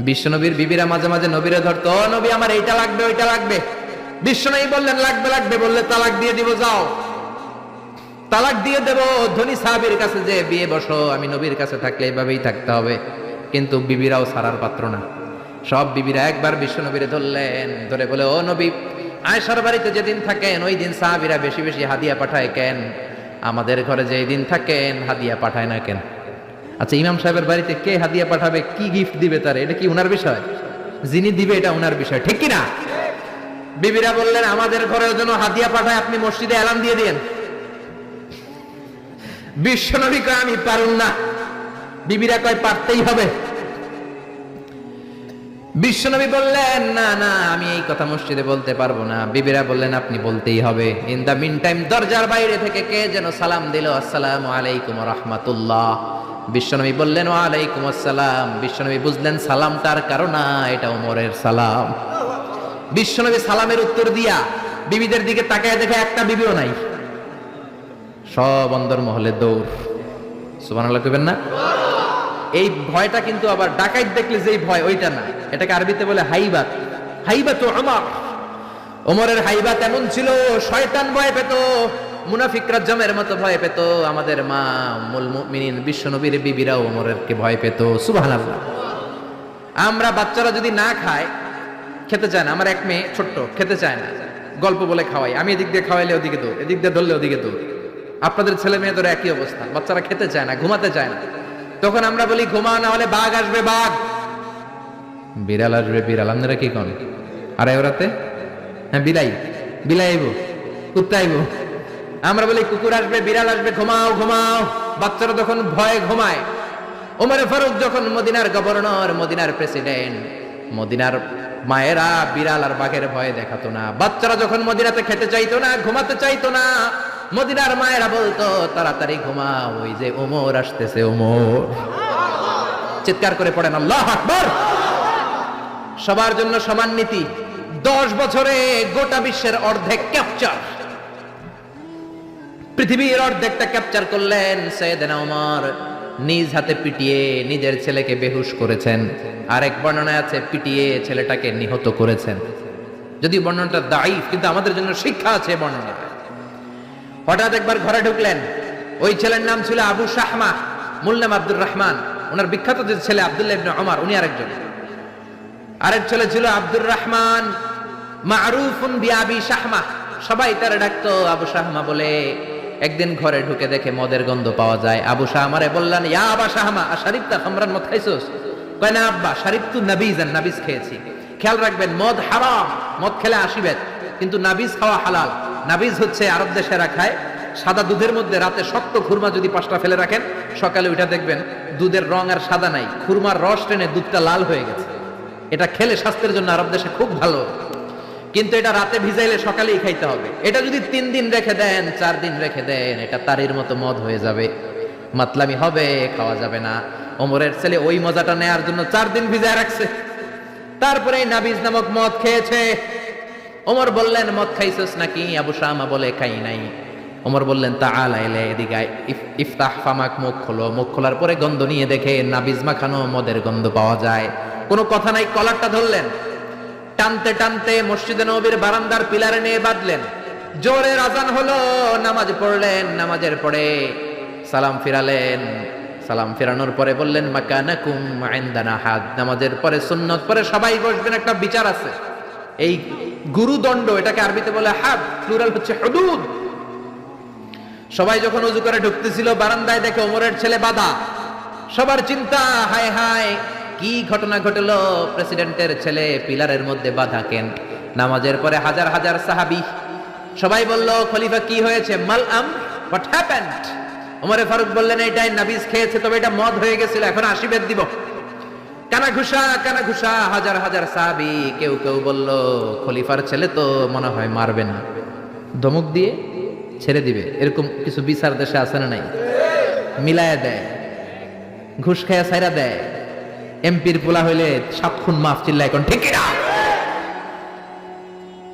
[SPEAKER 1] বিশ্বনবীর বিবিরা মাঝে মাঝে নবীরে ধরতো, ও নবী আমার এইটা লাগবে ওইটা লাগবে। বিশ্বনবী বললেন লাগবে লাগবে বললে তালাক দিয়ে দিব, যাও তালাক দিয়ে দেব। ধনী সাহাবীর কাছে যে বিয়ে বসো, আমি নবীর কাছে থাকলে এভাবেই থাকতে হবে। কিন্তু বিবিরাও ছাড়ার পাত্র না। সব বিবিরা একবার বিশ্বনবীরে ধরলেন, ধরে বলে ও নবী, আয়েশার বাড়িতে যেদিন থাকেন ওই দিন সাহাবীরা বেশি বেশি হাদিয়া পাঠায় কেন? আমাদের ঘরে যেই দিন থাকেন হাদিয়া পাঠায় না কেন? আচ্ছা, ইমাম সাহেবের বাড়িতে কে হাদিয়া পাঠাবে, কি গিফট দিবে তার, এটা কি উনার বিষয়? যিনি দিবে এটা উনার বিষয়, ঠিক কি না? বিবিরা বললেন আমাদের ঘরেও যেন হাদিয়া পাঠায়, আপনি মসজিদে এলান দিয়ে দিয়েন। বিশ্বনবী কয় আমি পারুম না, বিবিরা কয় পারতেই হবে। বিশ্বনবী বললেন না না, আমি এই কথা মসজিদে বলতে পারবো না। বিবিরা বললেন আপনি বলতেই হবে। ইন দা মিন টাইম দরজার বাইরে থেকে কে যেন সালাম দিল, আসসালামু আলাইকুম ওয়া রাহমাতুল্লাহ। বিশ্বনবী বললেন ওয়া আলাইকুম আসসালাম। বিশ্বনবী বুঝলেন সালামটার কারণ না, এটা ওমরের সালাম। বিশ্বনবী সালামের উত্তর দিয়া বিবিদের দিকে তাকায় দেখে একটা বিবিও নাই, সব অন্দরমহলে দৌড়। সুবহানাল্লাহ কইবেন না? এই ভয়টা কিন্তু আবার ডাকাইত দেখলে যেই ভয় ওইটা না, এটাকে আরবিতে বলে হাইবাত। হাইবাতু ওমর, ওমরের হাইবাত এমন ছিল, শয়তান ভয় পেত, মুনাফিকরা জমের মতো ভয় পেত। আমাদের মা উম্মুল মুমিনিন বিশ্বনবীর বিবিরাও ওমরেরকে ভয় পেত। সুবহানাল্লাহ। আমরা বাচ্চারা যদি না খায়, খেতে চায় না, আমার এক মেয়ে ছোট্ট খেতে চায় না, গল্প বলে খাওয়াই, আমি এদিক দিয়ে খাওয়াইলে ওদিকে দৌড়, এদিক দিয়ে ধরলে ওদিকে দৌড়। আপনাদের ছেলে মেয়েদের একই অবস্থা, বাচ্চারা খেতে চায় না, ঘুমাতে চায় না। তখন আমরা বলি ঘুমা, না হলে বাঘ আসবে, বাঘ, বিড়াল আসবে, বিড়াল। আপনারা কি কন? আর ওরাতে হ্যাঁ বিলাই, বিলাই আইব, কুত্তা আইব। আমরা বলি কুকুর আসবে, বিড়াল আসবে, ঘুমাও ঘুমাও। বাচ্চারা তখন ভয়ে ঘুমায়। ওমরে ফারুক যখন মদিনার গভর্নর, মদিনার প্রেসিডেন্ট, মদিনার মায়েরা বিড়াল আর বাঘের ভয়ে দেখাতো না। বাচ্চারা যখন মদিনাতে খেতে চাইতো না, ঘুমাতে চাইতো না, মদিনার মায়েরা বলতো তাড়াতাড়ি ঘুমাও, ওই যে ওমর আসতেছে, ওমর। চিৎকার করে পড়েন আল্লাহু আকবার। সবার জন্য সমান নীতি। 10 বছরে গোটা বিশ্বের অর্ধেক ক্যাপচার, পৃথিবীর অর্ধেকটা ক্যাপচার করলেন সাইয়েদনা ওমর। নিজ হাতে পিটিয়ে নিজের ছেলেকে বেহুশ করেছেন। আরেক বর্ণনায় আছে পিটিয়ে ছেলেটাকে নিহত করেছেন। যদি বর্ণনাটা দাঈফ, কিন্তু আমাদের জন্য শিক্ষা আছে বর্ণনা। হঠাৎ একবার ঘরে ঢুকলেন, ওই ছেলের নাম ছিল আবু শাহমা, মূল নাম আব্দুর রহমান। ওনার বিখ্যাত যে ছেলে আব্দুল্লাহ ইবনে ওমর, উনি আরেকজন। আরেক ছেলে ছিল আব্দুর রহমান, মারুফুন বিআবি শাহমা, সবাই তারে ডাকতো আবু শাহমা বলে। একদিন ঘরে ঢুকে দেখে মদের গন্ধ পাওয়া যায়। আবু শাহমারে বললেন, ইয়া আবা শাহমা আশারিবতা খামরান, মদ খাইছস? কয় না আব্বা, শারিবতু নাবিজান, নাবিজ খেয়েছি। খেয়াল রাখবেন, মদ হারাম, মদ খেলে আসিবেন, কিন্তু নাবিজ খাওয়া হালাল। নাবিজ হচ্ছে আরব দেশেরা খায়, সাদা দুধের মধ্যে রাতে শক্ত খুরমা যদি 5টা ফেলে রাখেন, সকালে ওইটা দেখবেন দুধের রং আর সাদা নাই, খুরমার রস টেনে দুধটা লাল হয়ে গেছে। এটা খেলে স্বাস্থ্যের জন্য আরব দেশে খুব ভালো, কিন্তু এটা রাতে ভিজাইলে সকালেই খাইতে হবে। এটা যদি 3 দিন রেখে দেন, 4 দিন রেখে দেন, এটা তারির মতো মদ হয়ে যাবে, মাতলামি হবে, খাওয়া যাবে না। ওমরের ছেলে ওই মজাটা নেয়ার জন্য 4 দিন ভিজায় রাখছে, তারপরে নাবিজ নামক মদ খেয়েছে। ওমর বললেন, মদ খাইছস নাকি? আবু শামা বলে, খাই নাই। ওমর বললেন, তাআলা ইলা, এদিকে আয়, ইফতাহ ফামাক, মুখ খোলো। মুখ খোলার পরে গন্ধ নিয়ে দেখে নাবিজ মাখানো মদের গন্ধ পাওয়া যায়। কোনো কথা নাই, কলারটা ধরলেন, টানতে টানতে মসজিদে নববীর বারান্দার পিলারে নিয়ে বাঁধলেন। জোরের আজান হলো, নামাজ পড়লেন। নামাজের পরে সালাম ফিরালেন। সালাম ফিরানোর পরে বললেন, মাকানাকুম ইনদানা হাদ। নামাজের পরে সুন্নত পরে সবাই বসবেন, একটা বিচার আছে। এই গুরুদণ্ড, এটাকে আরবিতে বলে হাদ, প্লুরাল হচ্ছে হুদুদ। সবাই যখন ওযু করে ঢুকতেছিল, বারান্দায় দেখে ওমরের ছেলে বাধা। সবার চিন্তা, হায় হায় কি ঘটনা ঘটলো, প্রেসিডেন্টের ছেলে পিলারের মধ্যে বাধা কেন? নামাজের পরে হাজার হাজার সাহাবী সবাই বলল, খলিফা কি হয়েছে? মাল আম, হোয়াট হ্যাপেন্ড? ওমরে ফারুক বললেন, এটাই নাবিজ খেয়েছে, তবে এটা মদ হয়ে গেছিল, এখন আশীর্বাদ দিব। কানা ঘুষা, কানা ঘুষা, হাজার হাজার সাহাবী। কেউ কেউ বলল, খলিফার ছেলে তো মনে হয় মারবে না, ধমক দিয়ে ছেড়ে দিবে। এরকম কিছু বিচার দেশে আছে না নাই? মিলায়া দেয়, ঘুষ খায়া ছাইরা দেয়। এমপির পোলা হইলে 7 খুন মাফ, চিল্লা এখন ঠিক না?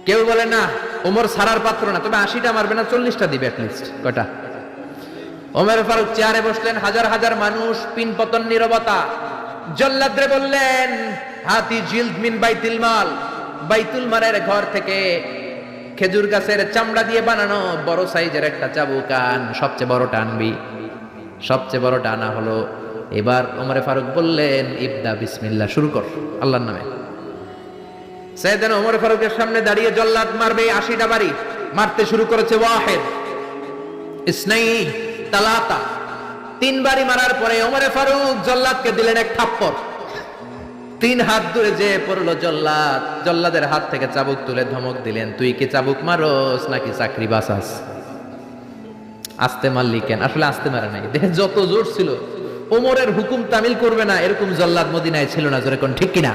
[SPEAKER 1] কেউ বলে না, ওমর সারার পাত্র না, তবে 80টা মারবে না, 40টা দিবে অ্যাটলিস্ট। কয়টা? ওমর ফারুক চেয়ারে বসলেন, হাজার হাজার মানুষ, পিন পতন, নীরবতা। জল্লাদরে বললেন, হাতি জিলদ মিন বাইতুল মাল, বাইতুল মালের ঘর থেকে খেজুর গাছের চামড়া দিয়ে বানানো বড় সাইজের একটা চাবুক আন, সবচেয়ে বড়টা আনবি। সবচেয়ে বড়টা আনা হলো। এবার ওমরে ফারুক বললেন, ইবদা বিসমিল্লাহ, শুরু কর আল্লাহর নামে। সাইয়েদনা ওমর ফারুকের সামনে দাঁড়িয়ে জল্লাদ মারবে 80টা বাড়ি, মারতে শুরু করেছে। ওয়াহিদ, ইসনাই, তালাতা, 3 বাড়ি মারার পরে ওমরে ফারুক জল্লাদকে দিলেন এক থাপ্পড়। 3 হাত দূরে যে পড়লো জল্লাদ। জল্লাদের হাত থেকে চাবুক তুলে ধমক দিলেন, তুই কি চাবুক মারস নাকি চাকরি বাঁচাস? আস্তে মারলি কেন? আসলে আস্তে মারে নাই, দেহে যত জোর ছিল। ওমরের হুকুম তামিল করবে না এরকম জল্লাদ মদিনায় ছিল না, জোরে কোন ঠিক কিনা?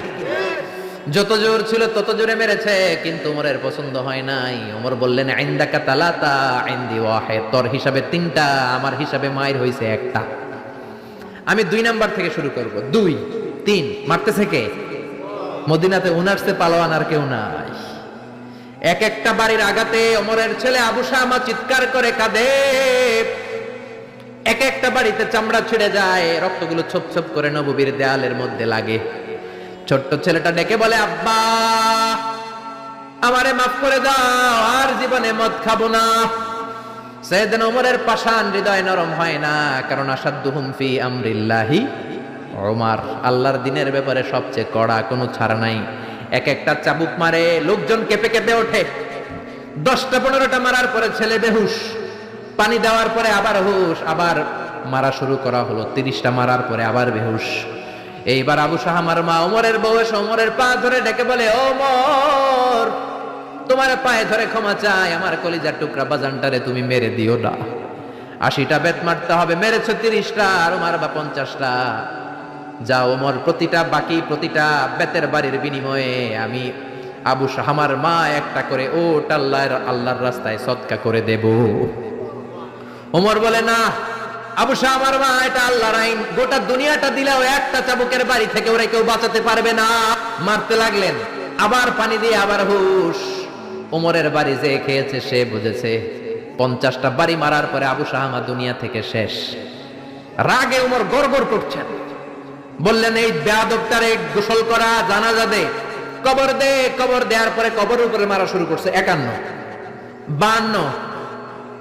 [SPEAKER 1] যত জোর ছিল তত জোরে মেরেছে, কিন্তু ওমরের পছন্দ হয় নাই। ওমর বললেন, ইনদাকা তালাতা ইনদি ওয়াহিদ, তোর হিসাবে 3টা, আমার হিসাবে মায়ের হইছে 1টা। আমি 2 নাম্বার থেকে শুরু করব। 2 3 মারতেছে কে? মদিনাতে উনারসে পালোয়ান আর কেউ নাই। এক একটা বাড়ির আগাতে ওমরের ছেলে আবু শামা চিৎকার করে কাঁদে। এক একটা বাড়িতে চামড়া ছিঁড়ে যায়, রক্তগুলো ছোপ ছোপ করে নববীর দেয়ালের মধ্যে লাগে। ছোট্ট ছেলেটা ডেকে বলে, আব্বা আমারে মাফ করে দাও, আর জীবনে মদ খাবো না। সাইয়েদনা ওমরের পাষাণ হৃদয় নরম হয় না, কারণ আসাদ্দুহুম ফি আমরিল্লাহি ওমর, আল্লাহর দিনের ব্যাপারে সবচেয়ে কড়া, কোনো ছাড় নাই। এক একটা চাবুক মারে, লোকজন কেঁপে কেঁপে ওঠে। 10টা 15টা মারার পরে ছেলে বেহুশ, পানি দেওয়ার পরে আবার হুশ, আবার মারা শুরু করা হলো। 30টা মারার পরে আবার বেহুশ। এইবার আবু শাহামার মা ওমরের বউ এসে ওমরের পা ধরে ডেকে বলে, ওমর তোমার পায়ে ধরে ক্ষমা চাই, আমার কলিজার টুকরা বাজানটারে তুমি মেরে দিও না। 80টা বেত মারতে হবে, মেরেছ 30টা, আর মারবা 50টা। যাও ওমর, প্রতিটা বেতের বাড়ির বিনিময়ে আমি আবু শাহামার মা একটা করে ওট আল্লাহর রাস্তায় সদকা করে দেব। ওমর বলে, না আবু শাহামার মা, এটা আল্লাহর আইন, গোটা দুনিয়াটা দিলেও একটা চাবুকের বাড়ি থেকে ওরা কেউ বাঁচাতে পারবে না। মারতে লাগলেন, আবার পানি দিয়ে আবার হুশ। ওমরের বাড়ি যে খেয়েছে সে বুঝেছে। 50টা বাড়ি মারার পরে আবু শাহামা দুনিয়া থেকে শেষ। রাগে ওমর গড়গড় করছেন, বললেন, এই বেয়াদবটারে গোসল করা, জানাজা দে, কবর দে। কবর দেওয়ার পরে কবরের উপরে মারা শুরু করছে। 51 52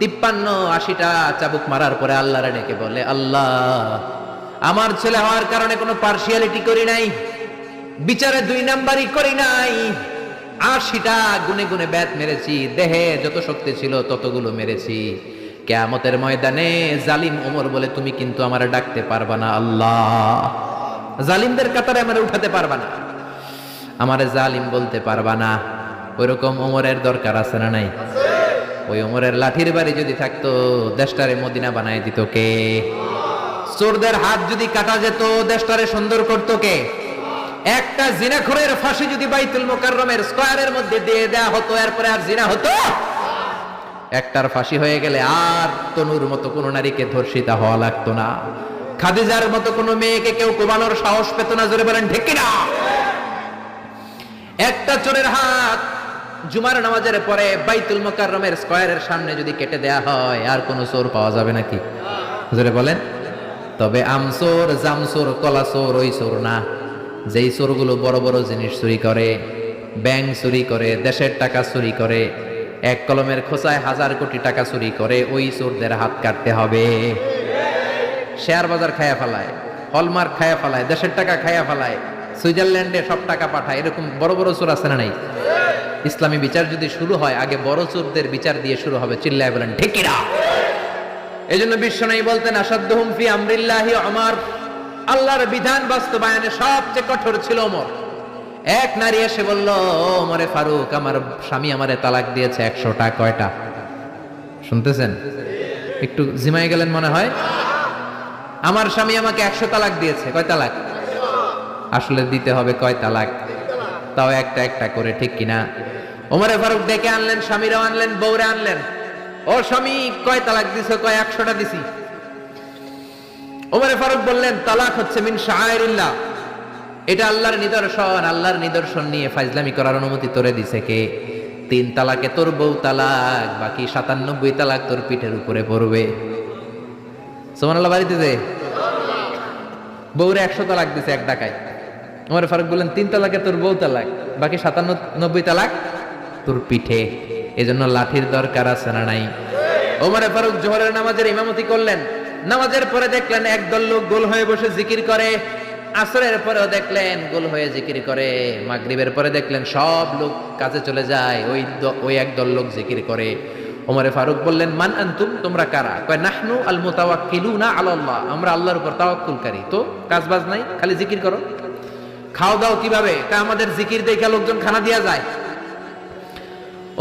[SPEAKER 1] 53 80টা চাবুক মারার পরে আল্লাহরে ডেকে বলে, আল্লাহ আমার ছেলে হওয়ার কারণে কোনো পার্সিয়ালিটি করি নাই, বিচারে 2 নাম্বারই করি নাই। 80টা গুনে গুনে বেত মেরেছি, দেহে যত শক্তি ছিল ততগুলো মেরেছি। কিয়ামতের ময়দানে জালিম ওমর বলে, তুমি কিন্তু আমারে ডাকতে পারবা না আল্লাহ, জালিমদের কাতারে আমারে উঠাতে পারবা না, আমারে জালিম বলতে পারবা না। ওইরকম ওমরের দরকার আছে না নাই? ওই ওমরের লাঠির বাড়ি যদি থাকতো, দেশটারে মদিনা বানায় দিত কে? চোরদের হাত যদি কাটা যেত, দেশটারে সুন্দর করত কে? একটা জিনাখোরের ফাঁসি যদি বাইতুল মুকাররমের স্কয়ারের মধ্যে দিয়ে দেয়া হতো, এরপরে আর জিনা হতো? একটার ফাঁসি হয়ে গেলে আর তনুর মতো কোন নারীকে ধর্ষিতা হওয়া লাগতো না, খাদিজার মতো কোন মেয়েকে কেউ কোবানোর সাহস পেত না। জোরে বলেন ঠিক কিনা? একটা চোরের হাত জুমার নামাজের পরে বাইতুল মুকাররমের স্কয়ারের সামনে যদি কেটে দেয়া হয়, আর কোন চোর পাওয়া যাবে নাকি? জোরে বলেন। তবে আমচোর, জামচোর, কলাচোর ওই চোর না, যেই চোরগুলো বড় বড় জিনিস চুরি করে, ব্যাংক চুরি করে, দেশের টাকা চুরি করে, এক কলমের খোঁচায় 1000 কোটি টাকা চুরি করে, ওই চোরদের হাত কাটতে হবে। শেয়ার বাজার খায়া ফেলায়, হলমার্ক খায়া ফেলায়, দেশের টাকা খায়া ফেলায়, সুইজারল্যান্ডে সব টাকা পাঠায়, এরকম বড় বড় চোর আছে না নাই? ইসলামী বিচার যদি শুরু হয়, আগে বড় চোরদের বিচার দিয়ে শুরু হবে। চিল্লায় বলেন ঠিক কিনা? এই জন্য বিশ্বনবী বলতেন, আসাদ্দুহুম ফি আমরিল্লাহি ওমর, আল্লাহর বিধান বাস্তবায়নে সবচেয়ে কঠোর ছিল ওমর। এক নারী এসে বলল, ওমরে ফারুক, আমার স্বামী আমারে তালাক দিয়েছে 100টা। কয়টা? শুনতেছেন? একটু জিমাই গেলেন মনে হয়। আমার স্বামী আমাকে 100 তালাক দিয়েছে। কয় তালাক? আসলে দিতে হবে কয় তালাক? তাও একটা একটা করে, ঠিক কিনা? ওমরে ফারুক ডেকে আনলেন, স্বামীরাও আনলেন, বউরে আনলেন। ও স্বামী, কয় তালাক দিছো? কয় 100টা দিছি। ওমরে ফারুক বললেন, তালাক হচ্ছে মিন শাআইরিল্লাহ, এটা আল্লাহর নিদর্শন। আল্লাহর নিদর্শন নিয়ে ফাইজলামি করার অনুমতি তোরে দিছে কে? 3 তালাকে তোর বউ তালাক, বাকি 97 তালাক তোর পিঠের উপরে পড়বে। সুবহানাল্লাহ। বাড়িতে যে বউরে 100 তালাক দিছে এক ডাকায়, ওমরে ফারুক বললেন, 3 তালাকে তোর বউ তালাক, বাকি 97 তালাক তোর পিঠে। এজন্য লাঠির দরকার আছে না নাই? ওমরে ফারুক জোহরের নামাজের ইমামতি করলেন। নামাজের পরে দেখলেন একদল লোক গোল হয়ে বসে জিকির করে। আসরের পরেও দেখলেন গোল হয়ে জিকির করে। মাগরিবের পরে দেখলেন সব লোক কাজে চলে যায়, ওই একদল লোক জিকির করে। ওমরে ফারুক বললেন, মান আনতুম, তোমরা কারা? কয়, নাহনু আল মুতাওয়াক্কিলুনা আলাল্লাহ, আমরা আল্লাহর উপর তাওয়াক্কুলকারী। তো কাজ বাজ নাই, খালি জিকির করো। খাও দাও কিভাবে? কয়, আমাদের জিকির দেখে লোকজন খানা দিয়া যায়।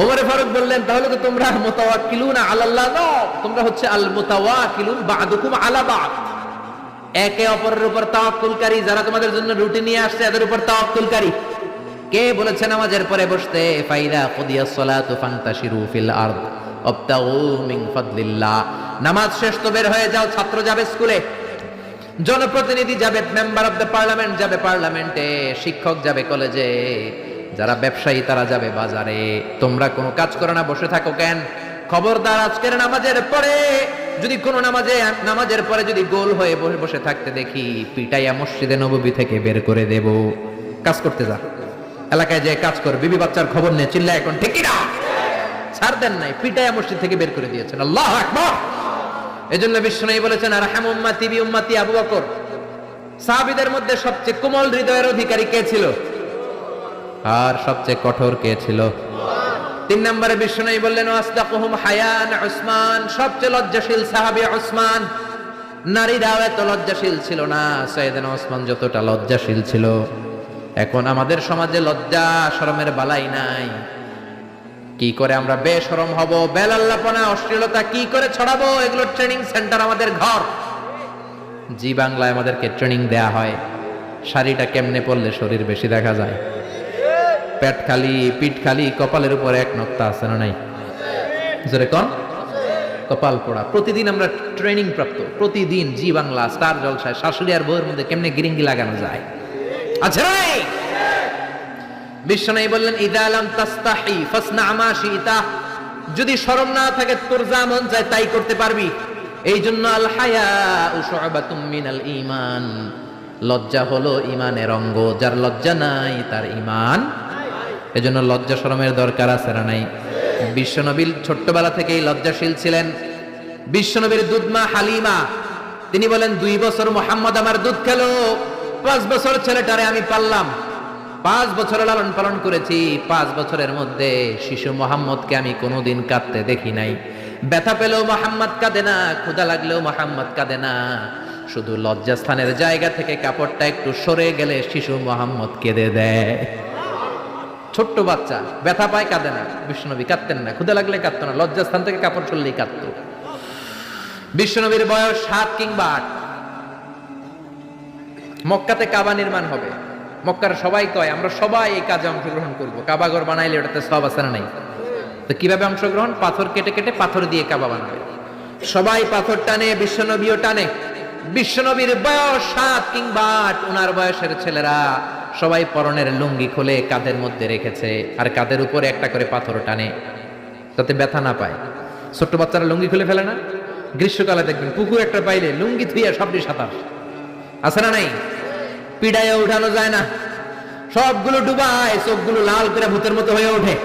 [SPEAKER 1] ওমরে ফারুক বললেন, তাহলে তো তোমরা মুতাওয়াক্কিলুনা আলাল্লাহ নও, তোমরা হচ্ছে আল মুতাওয়াক্কিলুন বা'দুকুম আলা বা'দ, একে অপরের উপর তাওয়াক্কুলকারী। যারা তোমাদের জন্য রুটি নিয়ে আসছে এদের উপর তাওয়াক্কুলকারী। কে বলেছে নামাজের পরে বসতে? ফাইদা কুদিয়াস সালাতু ফান্তাশিরু ফিল আরদ ওয়াবতাগু মিন ফাদলিল্লাহ, নামাজ শেষ তো বের হয়ে যাও, ছাত্র যাবে স্কুলে। জনপ্রতিনিধি যাবে, মেম্বার অফ দ্য পার্লামেন্ট যাবে পার্লামেন্টে, শিক্ষক যাবে কলেজে, যারা ব্যবসায়ী তারা যাবে বাজারে। তোমরা কোনো কাজ করো না, বসে থাকো কেন? খবরদার, আজকের নামাজের পরে যদি কোনো নামাজের পরে যদি গোল হয়ে বসে থাকতে দেখি, পিটাইয়া মসজিদে নববী থেকে বের করে দেব। কাজ করতে যা, এলাকায় যে কাজ কর, বিবি বাচ্চার খবর নিয়ে চিল্লা, এখন ঠিক না? ছাড় দেন নাই, পিটাইয়া মসজিদ থেকে বের করে দিয়েছেন। আল্লাহু আকবার। এজন্য বিশ্বনবী বলেছেন, আরহাম উম্মতি বি উম্মতি আবু বকর। সাহাবীদের মধ্যে সবচেয়ে কোমল হৃদয়ের অধিকারী কে ছিল? আর সবচেয়ে কঠোর কে ছিল? 3 নম্বরে বিশ্বনবী বললেন, আসদাকুহুম হায়ান উসমান। সবচেয়ে লজ্জাশীল সাহাবী উসমান। নারীরাও এত লজ্জাশীল ছিল না সাইয়েদনা উসমান যতটা লজ্জাশীল ছিল। এখন আমাদের সমাজে লজ্জা শরমের বালাই নাই। কি করে আমরা বেশরম হব, বেলাল্লাপনা, অশ্লীলতা কি করে ছড়াবো, এগুলোর ট্রেনিং সেন্টার আমাদের ঘর। জি বাংলায় আমাদেরকে ট্রেনিং দেয়া হয়, শাড়িটা কেমনে পরলে শরীর বেশি দেখা যায়, পেট খালি, পিঠ খালি, কপালের উপর এক নক্তা আছে না নাই? জোরে কোন? কপাল পোড়া। প্রতিদিন আমরা ট্রেনিং প্রাপ্ত, প্রতিদিন জি বাংলা স্টার জলসায় শাশুড়ি আর বউয়ের মধ্যে কেমনে গিরিঙ্গি লাগানো যায়। আচ্ছা নাই? বিশ্বনবী বললেন, ইদা লাম তাস্তাহি ফাসনা মা শিতা। যদি শরম না থাকে, তোর যা মন চায় তাই করতে পারবি। এই জন্য আল হায়াউ শুআবাতুম মিনাল ঈমান। লজ্জা হলো ঈমানের অঙ্গ, যার লজ্জা নাই তার ঈমান। এজন্য লজ্জা শরমের দরকার আছে না নাই? বিশ্বনবী ছোট্টবেলা থেকেই লজ্জাশীল ছিলেন। বিশ্বনবীর দুধমা হালিমা, তিনি বলেন, 2 বছর মুহাম্মদ আমার দুধ খেলো, 5 বছর ছেলেটারে আমি পাললাম, 5 বছর লালন পালন করেছি। 5 বছরের মধ্যে শিশু মুহাম্মদকে আমি কোনোদিন কাঁদতে দেখি নাই। ব্যথা পেলেও মুহাম্মদ কাঁদে না, ক্ষুধা লাগলেও মুহাম্মদ কাঁদে না। শুধু লজ্জাস্থানের জায়গা থেকে কাপড়টা একটু সরে গেলে শিশু মুহাম্মদ কেঁদে দেয়। ছোট্ট বাচ্চা ব্যথা পায়, কাঁদে না। বিশ্বনবী কাঁদতেন না, ক্ষুধা লাগলে কাঁদতো না, লজ্জাস্থান থেকে কাপড় সরলেই কাঁদতো। বিশ্বনবীর বয়স 7 কিংবা 8। মক্কাতে কাবা নির্মাণ হবে। মক্কার সবাই কয়, আমরা সবাই এই কাজে অংশগ্রহণ করব। কাবা ঘর বানাইলে ওটাতে সওয়াব আছে না নাই? তো কিভাবে অংশগ্রহণ? পাথর কেটে কেটে পাথর দিয়ে কাবা বানাবে। সবাই পাথর টানে, বিশ্বনবীও টানে। বিশ্বনবীর বয়স 7 কিংবা 8। ওনার বয়সের ছেলেরা সবাই পরনের লুঙ্গি খুলে কাঁধের মধ্যে রেখেছে, আর কাঁধের উপরে একটা করে পাথর টানে যাতে ব্যথা না পায়। ছোট্ট বাচ্চারা লুঙ্গি খুলে ফেলে না? গ্রীষ্মকালে দেখবেন পুকুর একটা পাইলে লুঙ্গি থুইয়া সবটি সাঁতার, আছে না নাই? পিড়াইয়া উঠানো যায় না, সবগুলো ডুবায়, চোখগুলো লাল করে ভূতের মতো হয়ে ওঠে।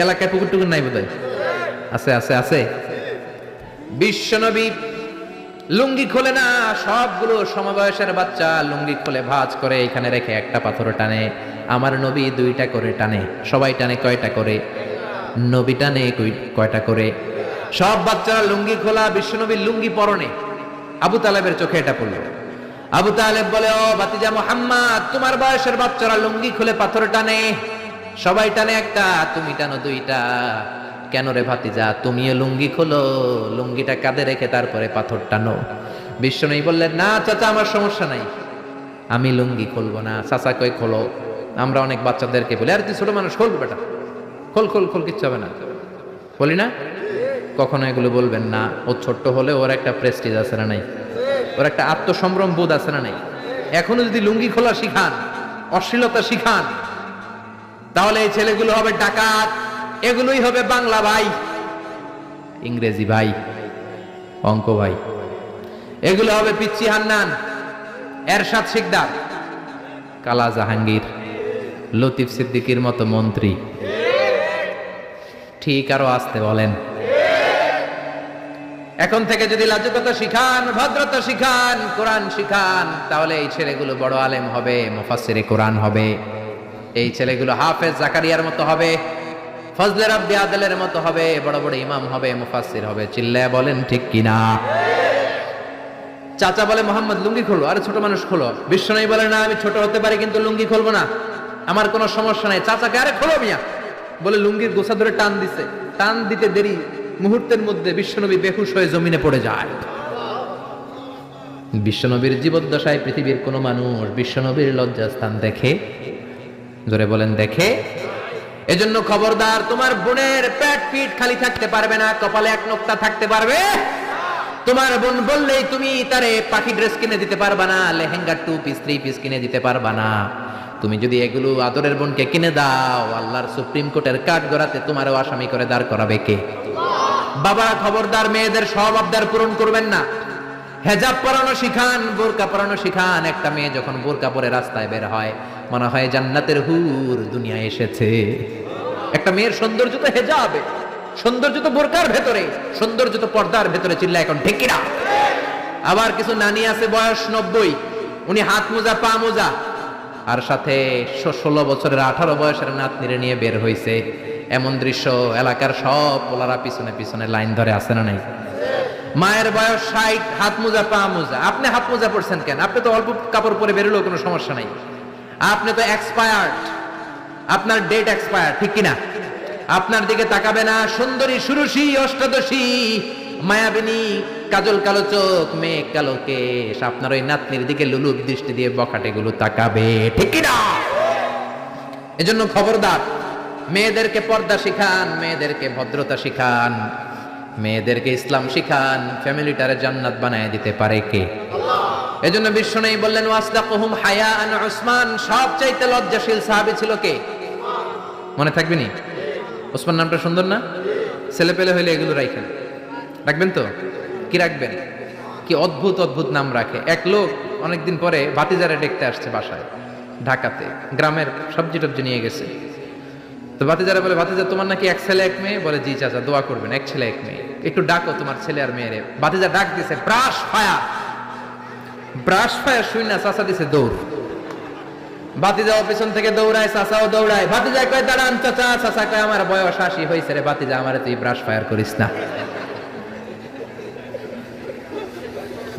[SPEAKER 1] এলাকায় পুকুর টুকুর নাই বোধহয়? আছে আছে আছে। বিশ্বনবী লুঙ্গি খোলে না, সবগুলো সমবয়সের বাচ্চা লুঙ্গি খুলে ভাঁজ করে এখানে রেখে একটা পাথর টানে। আমার নবী 2টা করে টানে। সবাই টানে কয়টা করে? নবী টানে কয়টা করে? সব বাচ্চারা লুঙ্গি খোলা, বিশ্বনবীর লুঙ্গি পরনে। আবু তালেবের চোখে এটা পড়ল। আবু তালেব বলে, ও ভাতিজা মুহাম্মদ, তোমার বয়সের বাচ্চারা লুঙ্গি খুলে পাথর টানে, সবাই টানে একটা, তুমি টানো 2টা। কেন রে ভাতিজা, তুমিও লুঙ্গি খোলো, লুঙ্গিটা কাঁধে রেখে তারপরে পাথর টানো। বিশ্বনবী বললেন, না চাচা, আমার সমস্যা নাই, আমি লুঙ্গি খুলবো না। চাচা কই, খোলো। আমরা অনেক বাচ্চাদেরকে বলি, আর তুই ছোট মানুষ, খোল বেটা, খোল খোল খোল, কিচ্ছু হবে না, বলি না? কখনো এগুলো বলবেন না। ও ছোট্ট হলে ওর একটা প্রেস্টিজ আছে না নাই? ওর একটা আত্মসম্ভ্রম বোধ আছে না নাই? এখনো যদি লুঙ্গি খোলা শিখান, অশ্লীলতা শিখান, তাহলে এই ছেলেগুলো হবে ডাকাত, এগুলোই হবে বাংলা ভাই, ইংরেজি ভাই, অঙ্ক ভাই, এগুলো হবে পিচ্চি হান্নান, এরশাদ শিকদার, কালা জাহাঙ্গীর, লতিফ সিদ্দিকীর মতো মন্ত্রী। ঠিক, আরো আসতে বলেন। এখন থেকে যদি লাজুকতা শিখান, ভদ্রতা শিখান, কোরআন শিখান, তাহলে এই ছেলেগুলো বড় আলেম হবে, মুফাসসিরে কোরআন হবে। এই ছেলেগুলো হাফেজ জাকারিয়ার মতো হবে, ফজলে রাব্বি আদলের মতো হবে, বড় বড় ইমাম হবে, মুফাসসির হবে। চিল্লায়া বলেন ঠিক কিনা? চাচা বলে, মোহাম্মদ লুঙ্গি খোলো। আরে ছোট মানুষ খোলো। বিশ্বনবী বলে, না, আমি ছোট হতে পারি কিন্তু লুঙ্গি খুলবো না, আমার কোনো সমস্যা নাই। চাচাকে, আরে খোলো মিয়া, বলে লুঙ্গির গোছা ধরে টান দিছে। টান দিতে দেরি, মুহূর্তের মধ্যে বিশ্বনবী বেহুশ হয়ে জমিনে পড়ে যায়। বিশ্বনবীর জীবদ্দশায় পৃথিবীর কোন মানুষ বিশ্বনবীর লজ্জাস্থান দেখে? জোরে বলেন, দেখে? এজন্য খবরদার, তোমার বোনের পেট পিঠ খালি থাকতে পারবে না, কপালে এক নোক্তা থাকতে পারবে। তোমার বোন বললেই তুমি তারে পাখি ড্রেস কিনে দিতে পারবা না, লেহেঙ্গা 2 পিস 3 পিস কিনে দিতে পারবা না। তুমি যদি এগুলো আদরের বোনকে কিনে দাও, আল্লাহর সুপ্রিম কোর্টের কাঠ গড়াতে তোমারও আসামি করে দাঁড় করাবে কে? বাবা খবরদার, মেয়েদের সব আবদার পূরণ করবেন না। হেজাব পরানো শিখান, বোরকা পরানো শিখান। একটা মেয়ে যখন বোরকা পরে রাস্তায় বের হয়, মনে হয় জান্নাতের হুর দুনিয়ায় এসেছে। একটা মেয়ের সৌন্দর্য তো হেজাবে, সৌন্দর্য তো বোরকার ভেতরে, সৌন্দর্য তো পর্দার ভেতরে। চিল্লা এখন ঠিক কিনা? আবার কিছু নানি আছে বয়স 90, উনি হাত মোজা পা মোজা, আর সাথে 16 বছরের 18 বয়সের নাতনিরে নিয়ে বের হইছে। এমন দৃশ্য এলাকার সব পোলারা পিছনে পিছনে লাইন ধরে আছে না নাই? মায়ের বয়স 60, হাত মোজা পা মোজা। আপনি হাত মোজা পরছেন কেন? আপনি তো অল্প কাপড় পরে বেরোলেও কোনো সমস্যা নাই। আপনি তো এক্সপায়ার্ড, আপনার ডেট এক্সপায়ার্ড, ঠিক কিনা? আপনার দিকে তাকাবে না সুন্দরী সুরুষী অষ্টাদশী মায়াবিনী কাজল কালো চোখ মেঘ কালো কেশ, আপনার ওই নাতনির দিকে লুলুপ দৃষ্টি দিয়ে বখাটে গুলো তাকাবে, ঠিক কিনা? এজন্য খবরদার, মেয়েদেরকে পর্দা শিখান, মেয়েদেরকে ভদ্রতা শিখান, মেয়েদেরকে ইসলাম শিখান। ফ্যামিলিটারে জান্নাত বানায় দিতে পারে কে? এজন্য বিশ্বনবী বললেন ওয়াসদাকুহুম হায়াআন উসমান, সবচাইতে লজ্জাশীল সাহাবী ছিল কে? মনে থাকবে নি? ওসমান নামটা সুন্দর না? ছেলে পেলে হইলে এগুলো রাখেন, রাখবেন তো? কি রাখবেন? কি অদ্ভুত অদ্ভুত নাম রাখে। এক লোক অনেকদিন পরে ভাতিজারে দেখতে আসছে বাসায়, ঢাকাতে, গ্রামের সবজি টবজি নিয়ে গেছে। তো ভাতিজারা বলে, ভাতিজা তোমার নাকি এক ছেলে এক মেয়ে? বলে, জি চাচা, দোয়া করবেন, এক ছেলে এক মেয়ে, একটু ডাকো তোমার ছেলে আর মেয়েরে। ভাতিজা ডাক দিছে, ব্রাশ ফায়ার। ব্রাশ ফায়ার শুই না, চাচা দিছে দৌড়। ভাতিজাও পেছন থেকে দৌড়ায়, চাচাও দৌড়ায়। ভাতিজা কয়, দাঁড়ান চাচা। চাচা কয়, আমার বয়স 80 হয়েছে রে ভাতিজা, আমারে তুই ব্রাশ ফায়ার করিস না।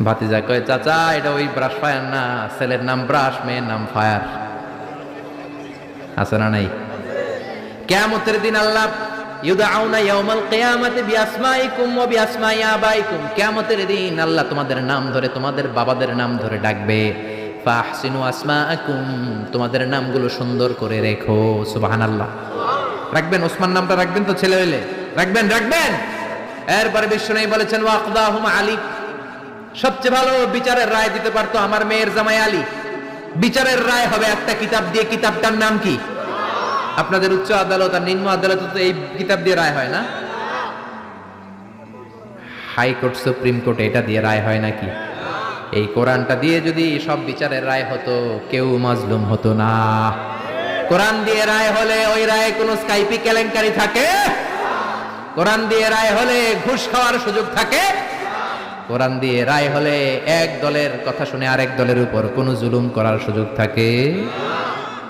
[SPEAKER 1] ভাতিজা কয়, চাচা এটা ওই ব্রাশ ফায়ার না, ছেলের নাম ব্রাশ, মেয়ের নাম ফায়ার। আছে না নাই? কিয়ামতের দিন আল্লাহ ইউদআউনা ইয়াউমাল কিয়ামাতি বিআসমাইকুম ওয়া বিআসমাই আবাইকুম, কিয়ামতের দিন আল্লাহ তোমাদের নাম ধরে, তোমাদের বাবাদের নাম ধরে ডাকবে। ফাহসিনু আসমাআকুম, তোমাদের নামগুলো সুন্দর করে রেখো। সুবহানাল্লাহ। রাখবেন, ওসমান নামটা রাখবেন তো? ছেলে হইলে রাখবেন, রাখবেন। এরপরে বিশ্বনবী বলেছেন ওয়াকদাহুম আলী, সবচেয়ে ভালো বিচারের রায় দিতে পারতো আমার মেয়ের জামাই আলী। বিচারের রায় হবে একটা কিতাব দিয়ে, কিতাবটার নাম কি? আপনাদের উচ্চ আদালত আর নিম্ন আদালত তো এই কিতাব দিয়ে রায় হয় না? হাইকোর্ট সুপ্রিম কোর্ট এটা দিয়ে রায় হয় নাকি? এই কোরআনটা দিয়ে যদি সব বিচারের রায় হতো, কেউ মাজলুম হতো না। কোরআন দিয়ে রায় হলে ওই রায়ে কোনো স্কাইপি কেলেঙ্কারি থাকে? কোরআন দিয়ে রায় হলে ঘুষ খাওয়ার সুযোগ থাকে? কোরআন দিয়ে রায় হলে এক দলের কথা শুনে আরেক দলের উপর কোনো জুলুম করার সুযোগ থাকে?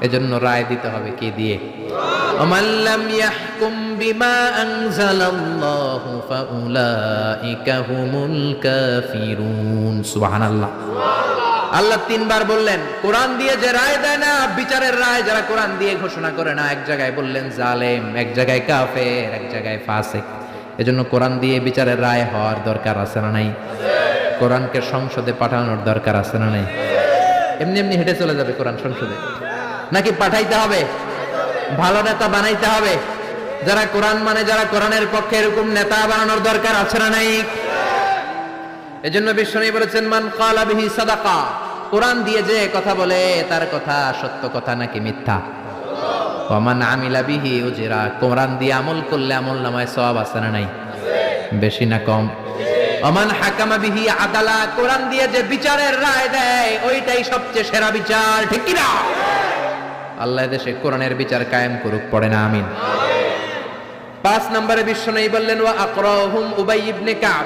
[SPEAKER 1] এজন্য রায় দিতে হবে কি দিয়ে? ওমান লাম ইয়াহকুম বিমা আনজালাল্লাহু ফাউলাইকা হুমুল কাফিরুন। সুবহানাল্লাহ। আল্লাহ 3 বার বললেন কোরআন দিয়ে যে রায় দেয় না, বিচারের রায় যারা কোরআন দিয়ে ঘোষণা করে না, এক জায়গায় বললেন জালেম, এক জায়গায় কাফের, এক জায়গায় ফাসিক। এজন্য কোরআন দিয়ে বিচারের রায় হওয়ার দরকার আছে না নাই? কোরআনকে সংসদে পাঠানোর দরকার আছে না নাই? এমনি এমনি হেঁটে চলে যাবে কোরআন সংসদে? নাকি পাঠাইতে হবে? ভালো নেতা বানাইতে হবে, যারা কোরআন মানে, যারা কোরআনের পক্ষে, এরকম নেতা বানানোর দরকার আছে না নাই? এজন্য বিশ্বনবী বলেছেন মান ক্বালা বিহি সাদাকা, কোরআন দিয়ে যে কথা বলে তার কথা সত্য কথা নাকি মিথ্যা? ওয়া মান আমিলা বিহি উজরা, কোরআন দিয়ে আমল করলে আমলনামায় সওয়াব আছে না নাই? বেশি না কম? ওয়া মান হাকামা বিহি আদালা, কোরআন দিয়ে যে বিচারের রায় দেয় ওইটাই সবচেয়ে সেরা বিচার, ঠিক কি না? আল্লাহ দেশে কোরআনের বিচার কায়েম করুক, পড়ে না আমিন। 5 নম্বরে বিশ্বনবী বললেন ওয়া আকরাহুম উবাই ইবনে কাব,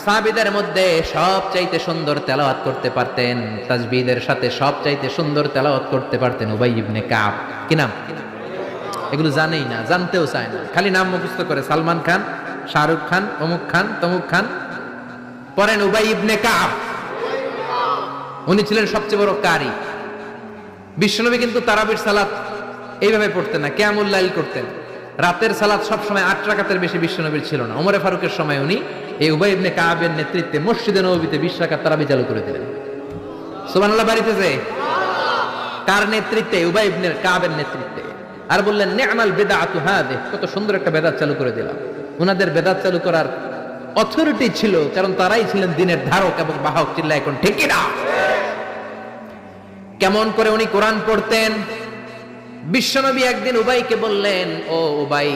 [SPEAKER 1] সাহাবীদের মধ্যে সবচাইতে সুন্দর তেলাওয়াত করতে পারতেন, তাসবিহের সাথে সবচাইতে সুন্দর তেলাওয়াত করতে পারতেন উবাই ইবনে কাব। কি নাম? এগুলো জানেই না, জানতেও চায় না, খালি নাম মুখস্থ করে, সালমান খান, শাহরুখ খান, অমুক খান, তমুক খান। পড়েন উবাই ইবনে কাব। উনি ছিলেন সবচেয়ে বড় কারি। বিশ্বনবী কিন্তু তারাবির সালাত এইভাবে পড়তেন না, কিয়ামুল লাইল করতেন। রাতের সালাত সবসময় 8 রাকাতের বেশি বিশ্বনবীর ছিল না। ওমরে ফারুকের সময় উনি এই উবাই ইবনে কাবের নেতৃত্বে মসজিদে নববীতে 20 রাকাত তারাবি চালু করে দিলেন। সুবহানাল্লাহ। বাড়িতেছে কার নেতৃত্বে? উবাই ইবনে কাবের নেতৃত্বে। আর বললেন নি'মাল বিদআতু হাদিহ, কত সুন্দর একটা বেদাত চালু করে দিলাম। ওনাদের বেদাত চালু করার অথরিটি ছিল, কারণ তারাই ছিলেন দিনের ধারক এবং বাহক। চিল্লা এখন ঠিক কি না? কেমন করে উনি কোরআন পড়তেন? বিশ্বনবী একদিন উবাইকে বললেন, ও উবাই,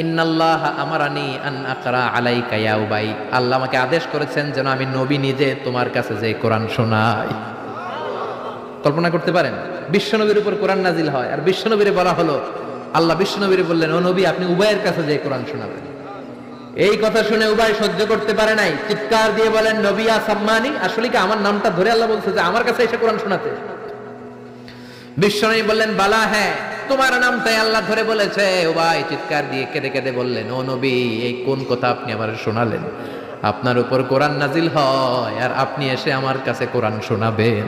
[SPEAKER 1] ইন্নাল্লাহ আমারানি আন আকরা আলাইকা ইয়া উবাই, আল্লাহ আমাকে আদেশ করেছেন যেন আমি নবী নিজে তোমার কাছে যে কোরআন শোনাই। কল্পনা করতে পারেন বিশ্বনবীর উপর কোরআন নাজিল হয়, আর বিশ্বনবীরে বলা হলো, আল্লাহ বিশ্বনবীরে বললেন, ও নবী আপনি উবাইয়ের কাছে যে কোরআন শোনাবেন। এই কথা শুনে উবাই সহ্য করতে পারে নাই, চিৎকার দিয়ে বলেন, নবী আসাম্মানি, আসলে কি আমার নামটা ধরে আল্লাহ বলছে যে আমার কাছে এসে কোরআন শোনাতে? বিশ্বনবী বললেন, বালা, হ্যাঁ তোমার নামটাই আল্লাহ ধরে বলেছে। উবাই চিৎকার দিয়ে কেঁদে কেঁদে বললেন, ও নবী, এই কোন কথা আপনি আমার শোনালেন? আপনার উপর কোরআন নাজিল হয় আর আপনি এসে আমার কাছে কোরআন শোনাবেন?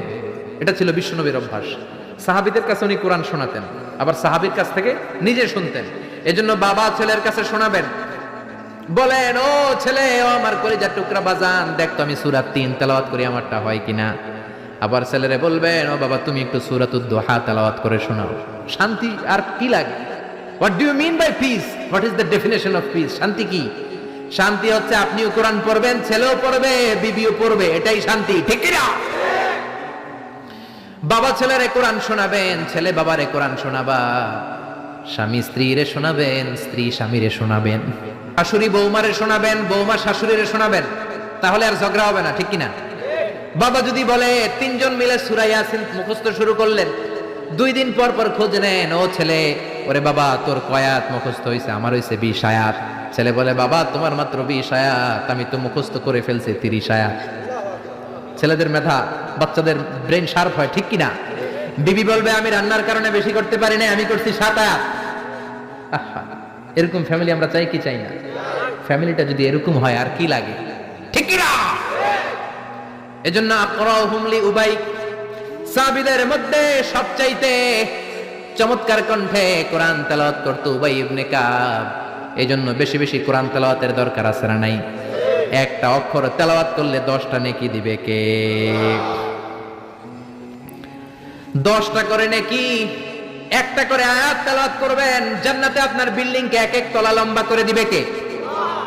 [SPEAKER 1] এটা ছিল বিশ্বনবীর অভ্যাস। সাহাবীদের কাছে উনি কোরআন শোনাতেন, আবার সাহাবীর কাছ থেকে নিজে শুনতেন। এজন্য বাবা ছেলের কাছে শোনাবেন, বলেন, ও ছেলে, ও আমার কলিজার টুকরা বাজান, দেখ তো আমি সূরা ৩ তেলাওয়াত করি, আমারটা হয় কিনা। আবার ছেলেরে বলবেন, ও বাবা তুমি একটু সূরাতুদ দুহা তেলাওয়াত করে শোনাও। শান্তি আর কি লাগে? What do you mean by peace? What is the definition of peace? শান্তি কি? শান্তি হচ্ছে আপনিও কোরআন পড়বেন, ছেলেও পড়বে, বিবিও পড়বে, এটাই শান্তি, ঠিক কি না? বাবা ছেলেরে কোরআন শোনাবেন, ছেলে বাবারে কোরআন শোনাবা, স্বামী স্ত্রীরে শোনাবেন, স্ত্রী স্বামীরে শোনাবেন, শাশুড়ি বৌমারে শোনাবেন, বৌমা শাশুড়িরে শোনাবেন, তাহলে আর ঝগড়া হবে না, ঠিক কিনা? বাবা যদি বলে, তিনজন মিলে সূরা ইয়াসিন মুখস্থ শুরু করলেন, 2 দিন পর পর খোঁজ নেন, ও ছেলে, ওরে বাবা তোর কয় আয়াত মুখস্থ হইছে? আমার হইছে 20 আয়াত। ছেলে বলে, বাবা তোমার মাত্র 20 আয়াত, আমি তো মুখস্থ করে ফেলছি 30 আয়াত। ছেলেদের মেধা, বাচ্চাদের ব্রেন শার্প হয়, ঠিক কিনা? বিবি বলবে, আমি রান্নার কারণে বেশি করতে পারি না, আমি করছি 7 আয়াত। আহা, এরকম ফ্যামিলি আমরা চাই কি চাই না? ফ্যামিলিটা যদি এরকম হয় আর কি লাগে, ঠিক কিনা? এজন্য আকরাহুম লি উবাই, সাহাবীদের মধ্যে সবচাইতে চমৎকার কণ্ঠে কোরআন তেলাওয়াত করত উবাই ইবনে কাব। এজন্য বেশি বেশি কোরআন তেলাওয়াতের দরকার আছে না নাই? একটা অক্ষর তেলাওয়াত করলে 10টা নেকি দিবে কে? 10টা করে নেকি। একটা করে আয়াত তেলাওয়াত করবেন, জান্নাতে আপনার বিল্ডিং কে 1 1 তলা লম্বা করে দিবে কে?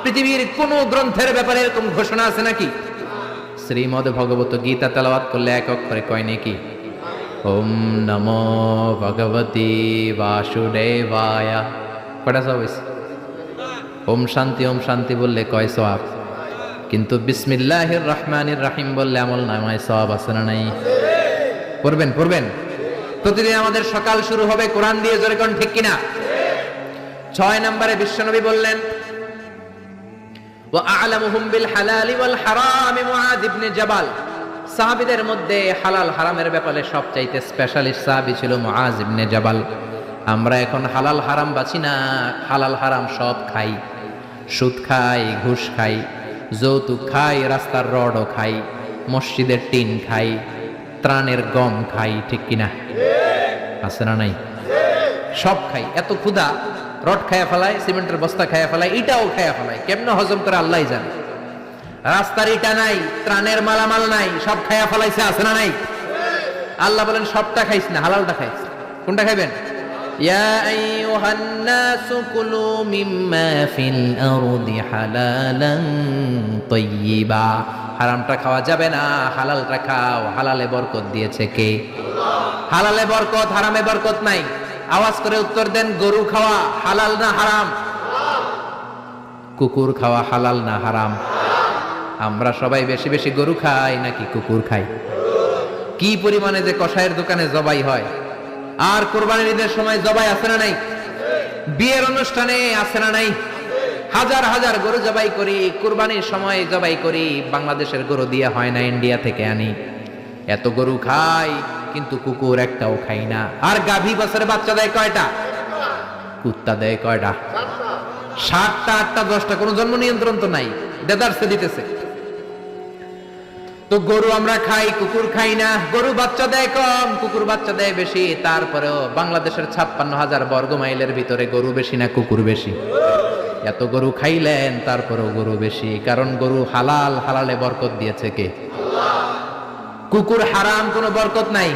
[SPEAKER 1] পৃথিবীর কোন গ্রন্থের ব্যাপারে এরকম ঘোষণা আছে নাকি? শ্রীমদ ভগবত গীতা তেলাওয়াত করলে 1 অক্ষরে কয় নেকি? ওম নমো ভগবতী বাসুদেবায়, কয়টা সওয়াব হইছে? ওম শান্তি বললে কয় সওয়াব? কিন্তু বিসমিল্লাহির রহমানির রহিম বললে আমল নামায় সওয়াব আছে না নাই? পড়বেন পড়বেন। প্রতিদিন আমাদের সকাল শুরু হবে কোরআন দিয়ে, জোরে কোন ঠিক কিনা? 6 নম্বরে বিশ্বনবী বললেন, ওয়া আ'লামুহুম বিল হালালি ওয়াল হারাম মুআয ইবনে জাবাল। সাহাবীদের মধ্যে হালাল হারামের ব্যাপারে সবচাইতে স্পেশালিস্ট সাহাবী ছিল মুআয ইবনে জাবাল। আমরা এখন হালাল হারাম বাছি না, হালাল হারাম সব খাই। সুদ খাই, ঘুষ খাই, যৌতুক খাই, রাস্তার রডও খাই, মসজিদের টিন খাই, ত্রাণের গম খাই, ঠিক কিনা? আছে না নাই? সব খাই। এত ক্ষুধা, রড খায়া ফেলায়, সিমেন্টের বস্তা খায়া ফেলায়, ইটাও খায়া ফেলায়, কেমনে হজম করে আল্লাহ জানে। রাস্তার ইটা নাই, ত্রাণের মালামাল নাই, সব খায়া ফেলাইছে, আছে না নাই? আল্লাহ বলেন সবটা খাইস না, হালালটা খাইস। কোনটা খাইবেন? ইয়া আইয়ুহান নাসু কুলু মিম্মা ফিল আরদি হালালান তাইয়্যিবা। হারামটা খাওয়া যাবে না, হালালটা খাও। হালালে বরকত দিয়েছে কে? হালালে বরকত, হারামে বরকত নাই। আওয়াজ করে উত্তর দেন, গরু খাওয়া হালাল না হারাম? কুকুর খাওয়া হালাল না হারাম? আমরা সবাই বেশি বেশি গরু খাই নাকি কুকুর খাই? কি পরিমাণে যে কসাইয়ের দোকানে জবাই হয়, আর কোরবানির ঈদের সময় জবাই আছে না নাই? বিয়ের অনুষ্ঠানে আছে না নাই? হাজার হাজার গরু জবাই করি, কোরবানির সময় জবাই করি। বাংলাদেশের গরু দিয়ে হয় না, ইন্ডিয়া থেকে আনি। এত গরু খাই, কিন্তু কুকুর একটাও খাই না। আর গাভী বছরে বাচ্চা দেয় কয়টা? কুত্তা দেয় কয়টা? 7টা, 8টা, 10টা, কোনো জন্ম নিয়ন্ত্রণ তো নাই, দেদারসে দিতেছে। তো গরু আমরা খাই, কুকুর খাই না। গরু বাচ্চা দেয় কম, কুকুর বাচ্চা দেয় বেশি। তারপরেও বাংলাদেশের 56,000 বর্গ মাইলের ভিতরে গরু বেশি না কুকুর বেশি? এত গরু খাইলেন, তারপরেও গরু বেশি, কারণ গরু হালাল, হালালে বরকত দিয়েছে কে? কুকুর হারাম, কোনো বরকত নাই।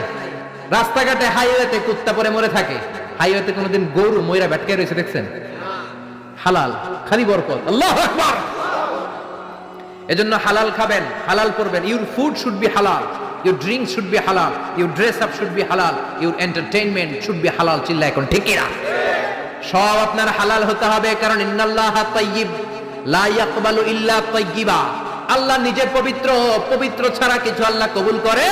[SPEAKER 1] রাস্তাঘাটে হাইওয়েতে কুত্তা পরে মরে থাকে, হাইওয়েতে কোনোদিন গরু ময়রা ব্যাটকে রয়েছে দেখছেন? হালাল, খালি বরকত। আল্লাহু আকবার। এজন্য হালাল খাবেন, হালাল পরবেন। ইউর ফুড শুড বি হালাল, ইউর ড্রিঙ্ক শুড বি হালাল, your dress up should be হালাল, ইউর এন্টারটেইনমেন্ট শুড বি হালাল। চিল্লা এখন ঠিক কিনা? সব আপনার হালাল হতে হবে, কারণ ইন্নাল্লাহা তাইয়্যিব লা ইয়াকবালু ইল্লা তাইয়্যিবা। আল্লাহ নিজে পবিত্র, পবিত্র ছাড়া কিছু আল্লাহ কবুল করে।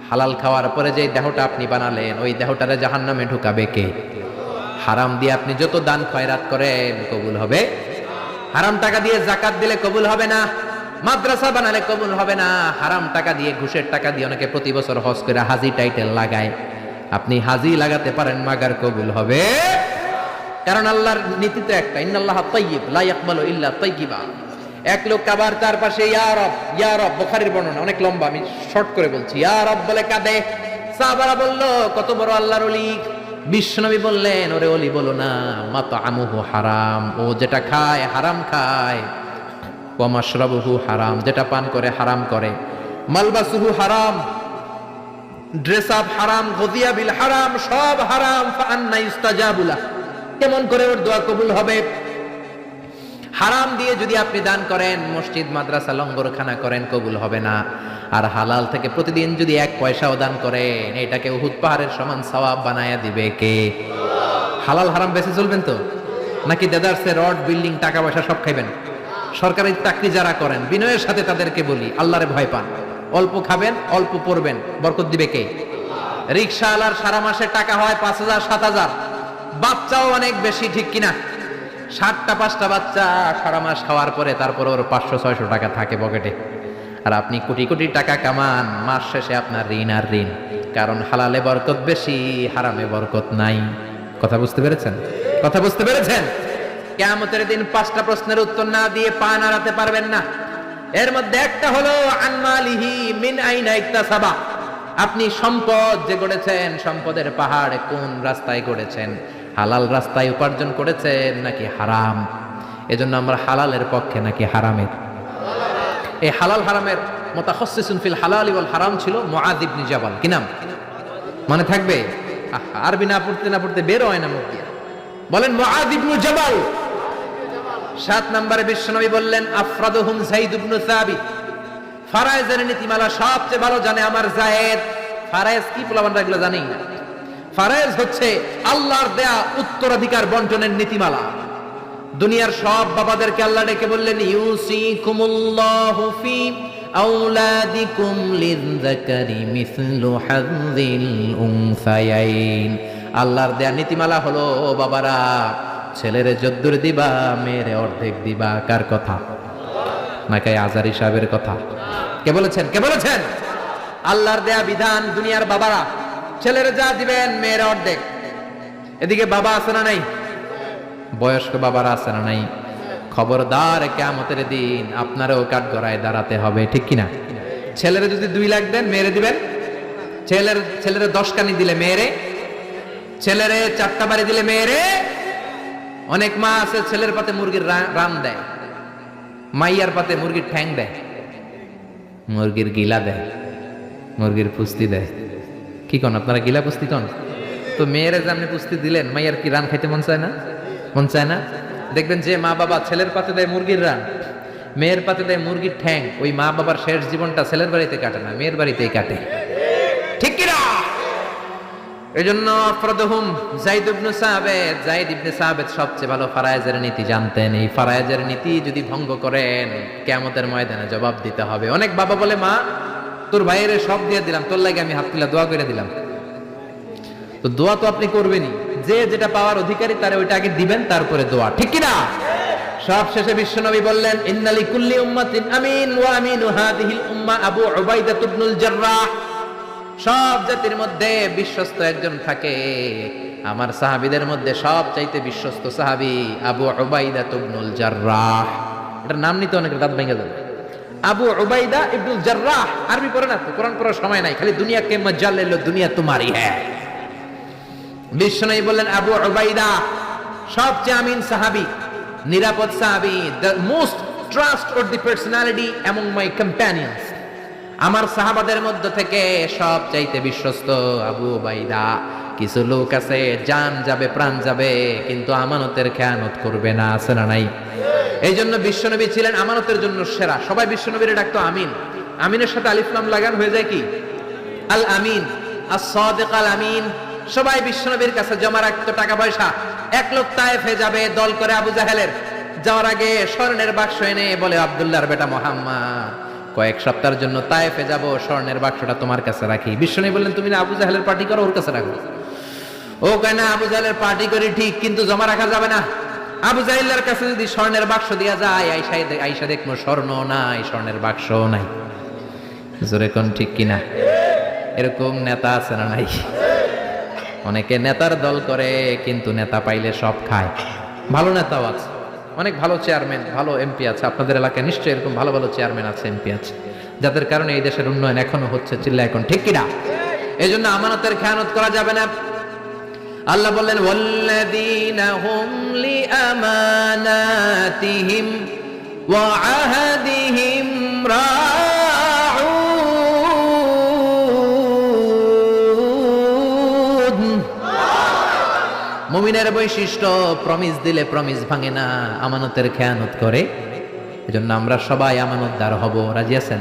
[SPEAKER 1] হালাল খাওয়ার পরে যে দেহটা আপনি বানালেন, ওই দেহটারে জাহান্নামে ঢুকাবে কে? হারাম দিয়ে আপনি যত দান খয়রাত করেন কবুল হবে? হারাম টাকা দিয়ে যাকাত দিলে কবুল হবে না, মাদ্রাসা বানালে কবুল হবে না। হারাম টাকা দিয়ে, ঘুষের টাকা দিয়ে অনেকে প্রতি বছর হজ করে হাজি টাইটেল লাগায়। আপনি হাজি লাগাতে পারেন, মাগার কবুল হবে? কারণ আল্লাহর নীতি তো একটা, ইন্নাল্লাহা তাইয়্যিব লা ইয়াকবালু ইল্লা তাইয়্যিবা। এক লোক কাবার তার পাশে ইয়া রব, ইয়া রব, বুখারীর বর্ণনা, অনেক লম্বা, আমি শর্ট করে বলছি। ইয়া রব বলে কাঁদে। সাহাবারা বলল, কত বড় আল্লাহর ওলি। বিশ্বনবী বললেন, ওরে ওলি বলো না, মাতআমুহু হারাম, ও যেটা খায় হারাম খায়। ওয়া মাশরাবুহু হারাম, যেটা পান করে হারাম করে। মালবাসুহু হারাম, ড্রেস আপ হারাম, গদিয়া বিল হারাম, সব হারাম। ফাআন্না ইস্তাজাবু লাহ, কেমন করে ওর দোয়া কবুল হবে? হারাম দিয়ে যদি আপনি দান করেন, মসজিদ মাদ্রাসা লঙ্গরখানা করেন, কবুল হবে না। আর হালাল থেকে প্রতিদিন যদি 1 পয়সাও দান করেন, এটাকে উহুদ পাহাড়ের সমান সওয়াব বানায়া দিবে কে? হালাল হারাম বেঁচে চলবেন তো, নাকি দেদারসে রড, বিল্ডিং, টাকা পয়সা সব খাইবেন? সরকারি চাকরি যারা করেন, বিনয়ের সাথে তাদেরকে বলি, আল্লাহরে ভয় পান। অল্প খাবেন, অল্প পড়বেন, বরকত দিবে কে? রিকশাওয়ালার সারা মাসে টাকা হয় 5,000 7,000, বাচ্চাও অনেক বেশি, ঠিক কিনা? 7টা 5টা বাচ্চা সারা মাস খাওয়ার পরে তারপর ওর 500-600 টাকা থাকে পকেটে। আর আপনি কোটি কোটি টাকা কামান, মাস শেষে আপনার ঋণ আর ঋণ। কারণ হালালে বরকত বেশি, হারামে বরকত নাই। কথা বুঝতে পেরেছেন? কথা বুঝতে পেরেছেন? কিয়ামতের দিন 5টা প্রশ্নের উত্তর না দিয়ে পা নাড়াতে পারবেন না। এর মধ্যে একটা হলো আনমালিহি মিন আইনা ইকতাসাবা। আপনি সম্পদ যে গড়েছেন, সম্পদের পাহাড় কোন রাস্তায় গড়েছেন? হালাল রাস্তায় উপার্জন করেছেন নাকি হারাম? এজন্য আমরা হালালের পক্ষে নাকি হারামের? এই হালাল হারামের মুতাখাসসিসুন ফিল হালাল ওয়াল হারাম ছিল মুআয ইবনে জাবাল। কি নাম মনে থাকবে? আরবি না পড়তে বের হয় না মুখ দিয়ে। বলেন মুআয ইবনে জাবাল। 7 নম্বরে বিশ্বনবী বললেন, আফরাদুহুম যায়েদ ইবনে সাবিত। ফারায়েজের নীতিমালা সবচেয়ে ভালো জানে আমার যায়েদ। ফারায়েজ কি পোলাপানরা এগুলো জানেই না। ফারায়েজ হচ্ছে আল্লাহর দেয়া উত্তরাধিকার বন্টনের নীতিমালা। দুনিয়ার সব বাবাদেরকে আল্লাহ ডেকে বললেন, ইউসিকুমুল্লাহু ফি আওলাদিকুম লিযযাকারি মিসলু হাযযিল উনসায়াইন। আল্লাহর দেয়া নীতিমালা হলো, ও বাবারা, ছেলেরে যদ্দুর দিবা, মেয়েরে অর্ধেক দিবা। কার কথা? নাকি আজারি সাহেবের কথা? কে বলেছেন? কে বলেছেন? আল্লাহর দেয়া বিধান। দুনিয়ার বাবারা ছেলেরে যা দিবেন, মেয়ের অর্ধেক। এদিকে বাবা আছে না নাই? বয়স্ক বাবারা আছে না নাই? খবরদার, কিয়ামতের দিন আপনারও কাঠগড়ায় দাঁড়াতে হবে, ঠিক কিনা? ছেলেরে যদি 2 লাখ দেন, মেয়েরে দিবেন? ছেলেরে 10 কানি দিলে মেয়েরে, ছেলেরে 4টা বাড়ি দিলে মেয়েরে। অনেক মা আছে ছেলের পাতে মুরগির রান দেয়, মাইয়ার পাতে মুরগির ঠ্যাং দেয়, মুরগির গিলা দেয়, মুরগির পুস্তি দেয়। কি কোন আপনারা গিলা পুস্তি কোন? তো মেয়েরা যে আপনি পুস্তি দিলেন, মাইয়ার কি রান খাইতে মন চায় না? মন চায় না? দেখবেন যে মা বাবা ছেলের পাতে দেয় মুরগির রান, মেয়ের পাতে দেয় মুরগির ঠ্যাং, ওই মা বাবার শেষ জীবনটা ছেলের বাড়িতে কাটে না, মেয়ের বাড়িতেই কাটে, ঠিক কিনা? এই জন্য আফরাদুহুম যায়েদ ইবনে সাবিত। যায়েদ ইবনে সাবিত সবচেয়ে ভালো ফারায়েজের নীতি জানতেন। এই ফারায়েজের নীতি যদি ভঙ্গ করেন, কিয়ামতের ময়দানে জবাব দিতে হবে। অনেক বাবা বলে, মা তোর ভাইয়ের সব দিয়ে দিলাম, তোর লাগে আমি হাত তুলে দোয়া করে দিলাম। তো দোয়া তো আপনি করবেনই, যে যেটা পাওয়ার অধিকারী তারে ওইটা আগে দিবেন, তারপরে দোয়া, ঠিক কিনা? সব শেষে বিশ্বনবী বললেন, ইন্না লিকুল্লি উম্মাতিন আমিন ওয়া আমিনু হাযিহিল উম্মাহ আবু উবাইদা ইবনুল জাররাহ। সব জাতির মধ্যে বিশ্বস্ত একজন থাকে, আমার সাহাবীদের মধ্যে সবচাইতে বিশ্বস্ত সাহাবী আবু উবাইদা ইবনুল জাররাহ। এটার নাম নিতে অনেকের দাঁত ভেঙে যাবে। আবু উবাইদা ইবনুল জাররাহ। আরবি পড়ে না তো, কোরআন পড়ার সময় নাই, খালি দুনিয়া কে মজ্জাল লে লো, দুনিয়া তোমারই হ্যায়। বিশ্বনবী বললেন, আবু উবাইদা সবচেয়ে আমিন সাহাবী, নিরাপদ সাহাবী, the most trustworthy personality among my companions। আমার সাহাবাদের মধ্যে থেকে সবচাইতে বিশ্বস্ত আবু উবাইদা। কিছু লোক আছে জান যাবে, প্রাণ যাবে, কিন্তু আমানতের খেয়ানত করবে না, আছে না নাই? এই জন্য বিশ্বনবী ছিলেন আমানতের জন্য সেরা। সবাই বিশ্বনবীর ডাকতো আমিন। আমিনের সাথে আলিফ লাম লাগান হয়ে যায় কি আল আমিন, as-সাদিক আল আমিন। সবাই বিশ্বনবীর কাছে জমা রাখতো টাকা পয়সা। এক লোক তায়েফে যাবে দল করে আবু জাহেলের, যাওয়ার আগে স্বর্ণের বাক্স এনে বলে আব্দুল্লাহর বেটা মুহাম্মদ, কয়েক সপ্তাহের জন্য তায়েফে যাব, স্বর্ণের বাক্সটা তোমার কাছে রাখি। বিশ্বনবী বললেন, তুমি না আবু জাহেলের পার্টি করো, ওর কাছে রাখো। ও কেন আবু জাহেলের পার্টি করি ঠিক, কিন্তু জমা রাখা যাবে না। আবু জাহেলের কাছে যদি স্বর্ণের বাক্স দেয়া যায়, আইসা দেখবো স্বর্ণ নাই, স্বর্ণের বাক্স নাই। জোরে কোন ঠিক কিনা? এরকম নেতা আছে না নাই? অনেকে নেতার দল করে, কিন্তু নেতা পাইলে সব খায়। ভালো নেতাও আছে, অনেক ভালো চেয়ারম্যান, ভালো এমপি আছে। আপনাদের এলাকায় নিশ্চয়ই এরকম ভালো ভালো চেয়ারম্যান আছে, এমপি আছে, যাদের কারণে এই দেশের উন্নয়ন এখনো হচ্ছে। চিল্লা এখন ঠিক কিনা? এই জন্য আমানতের খেয়ানত করা যাবে না। আল্লাহ বললেন, ওয়াল্লাযীনা হুম লিআমানাতিহিম ওয়া আহাদিহিম রাউন। মুমিনের বৈশিষ্ট্য, প্রমিস দিলে প্রমিস ভাঙে না, আমানতের খেয়ানত করে। এজন্য আমরা সবাই আমানতদার হব। রাজি আছেন?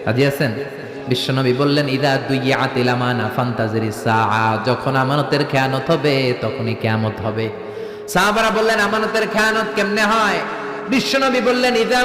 [SPEAKER 1] রাজি আছেন? বিশ্বনবী বললেন, ইদা দুইয়াতিল আমানা ফান্তাজিরিস সাআ, যখন আমানতের খেয়ানত হবে তখনই কিয়ামত হবে। সাহাবারা বললেন, আমানতের খেয়ানত কেমনে হয়? বিশ্বনবী বললেন, ইদা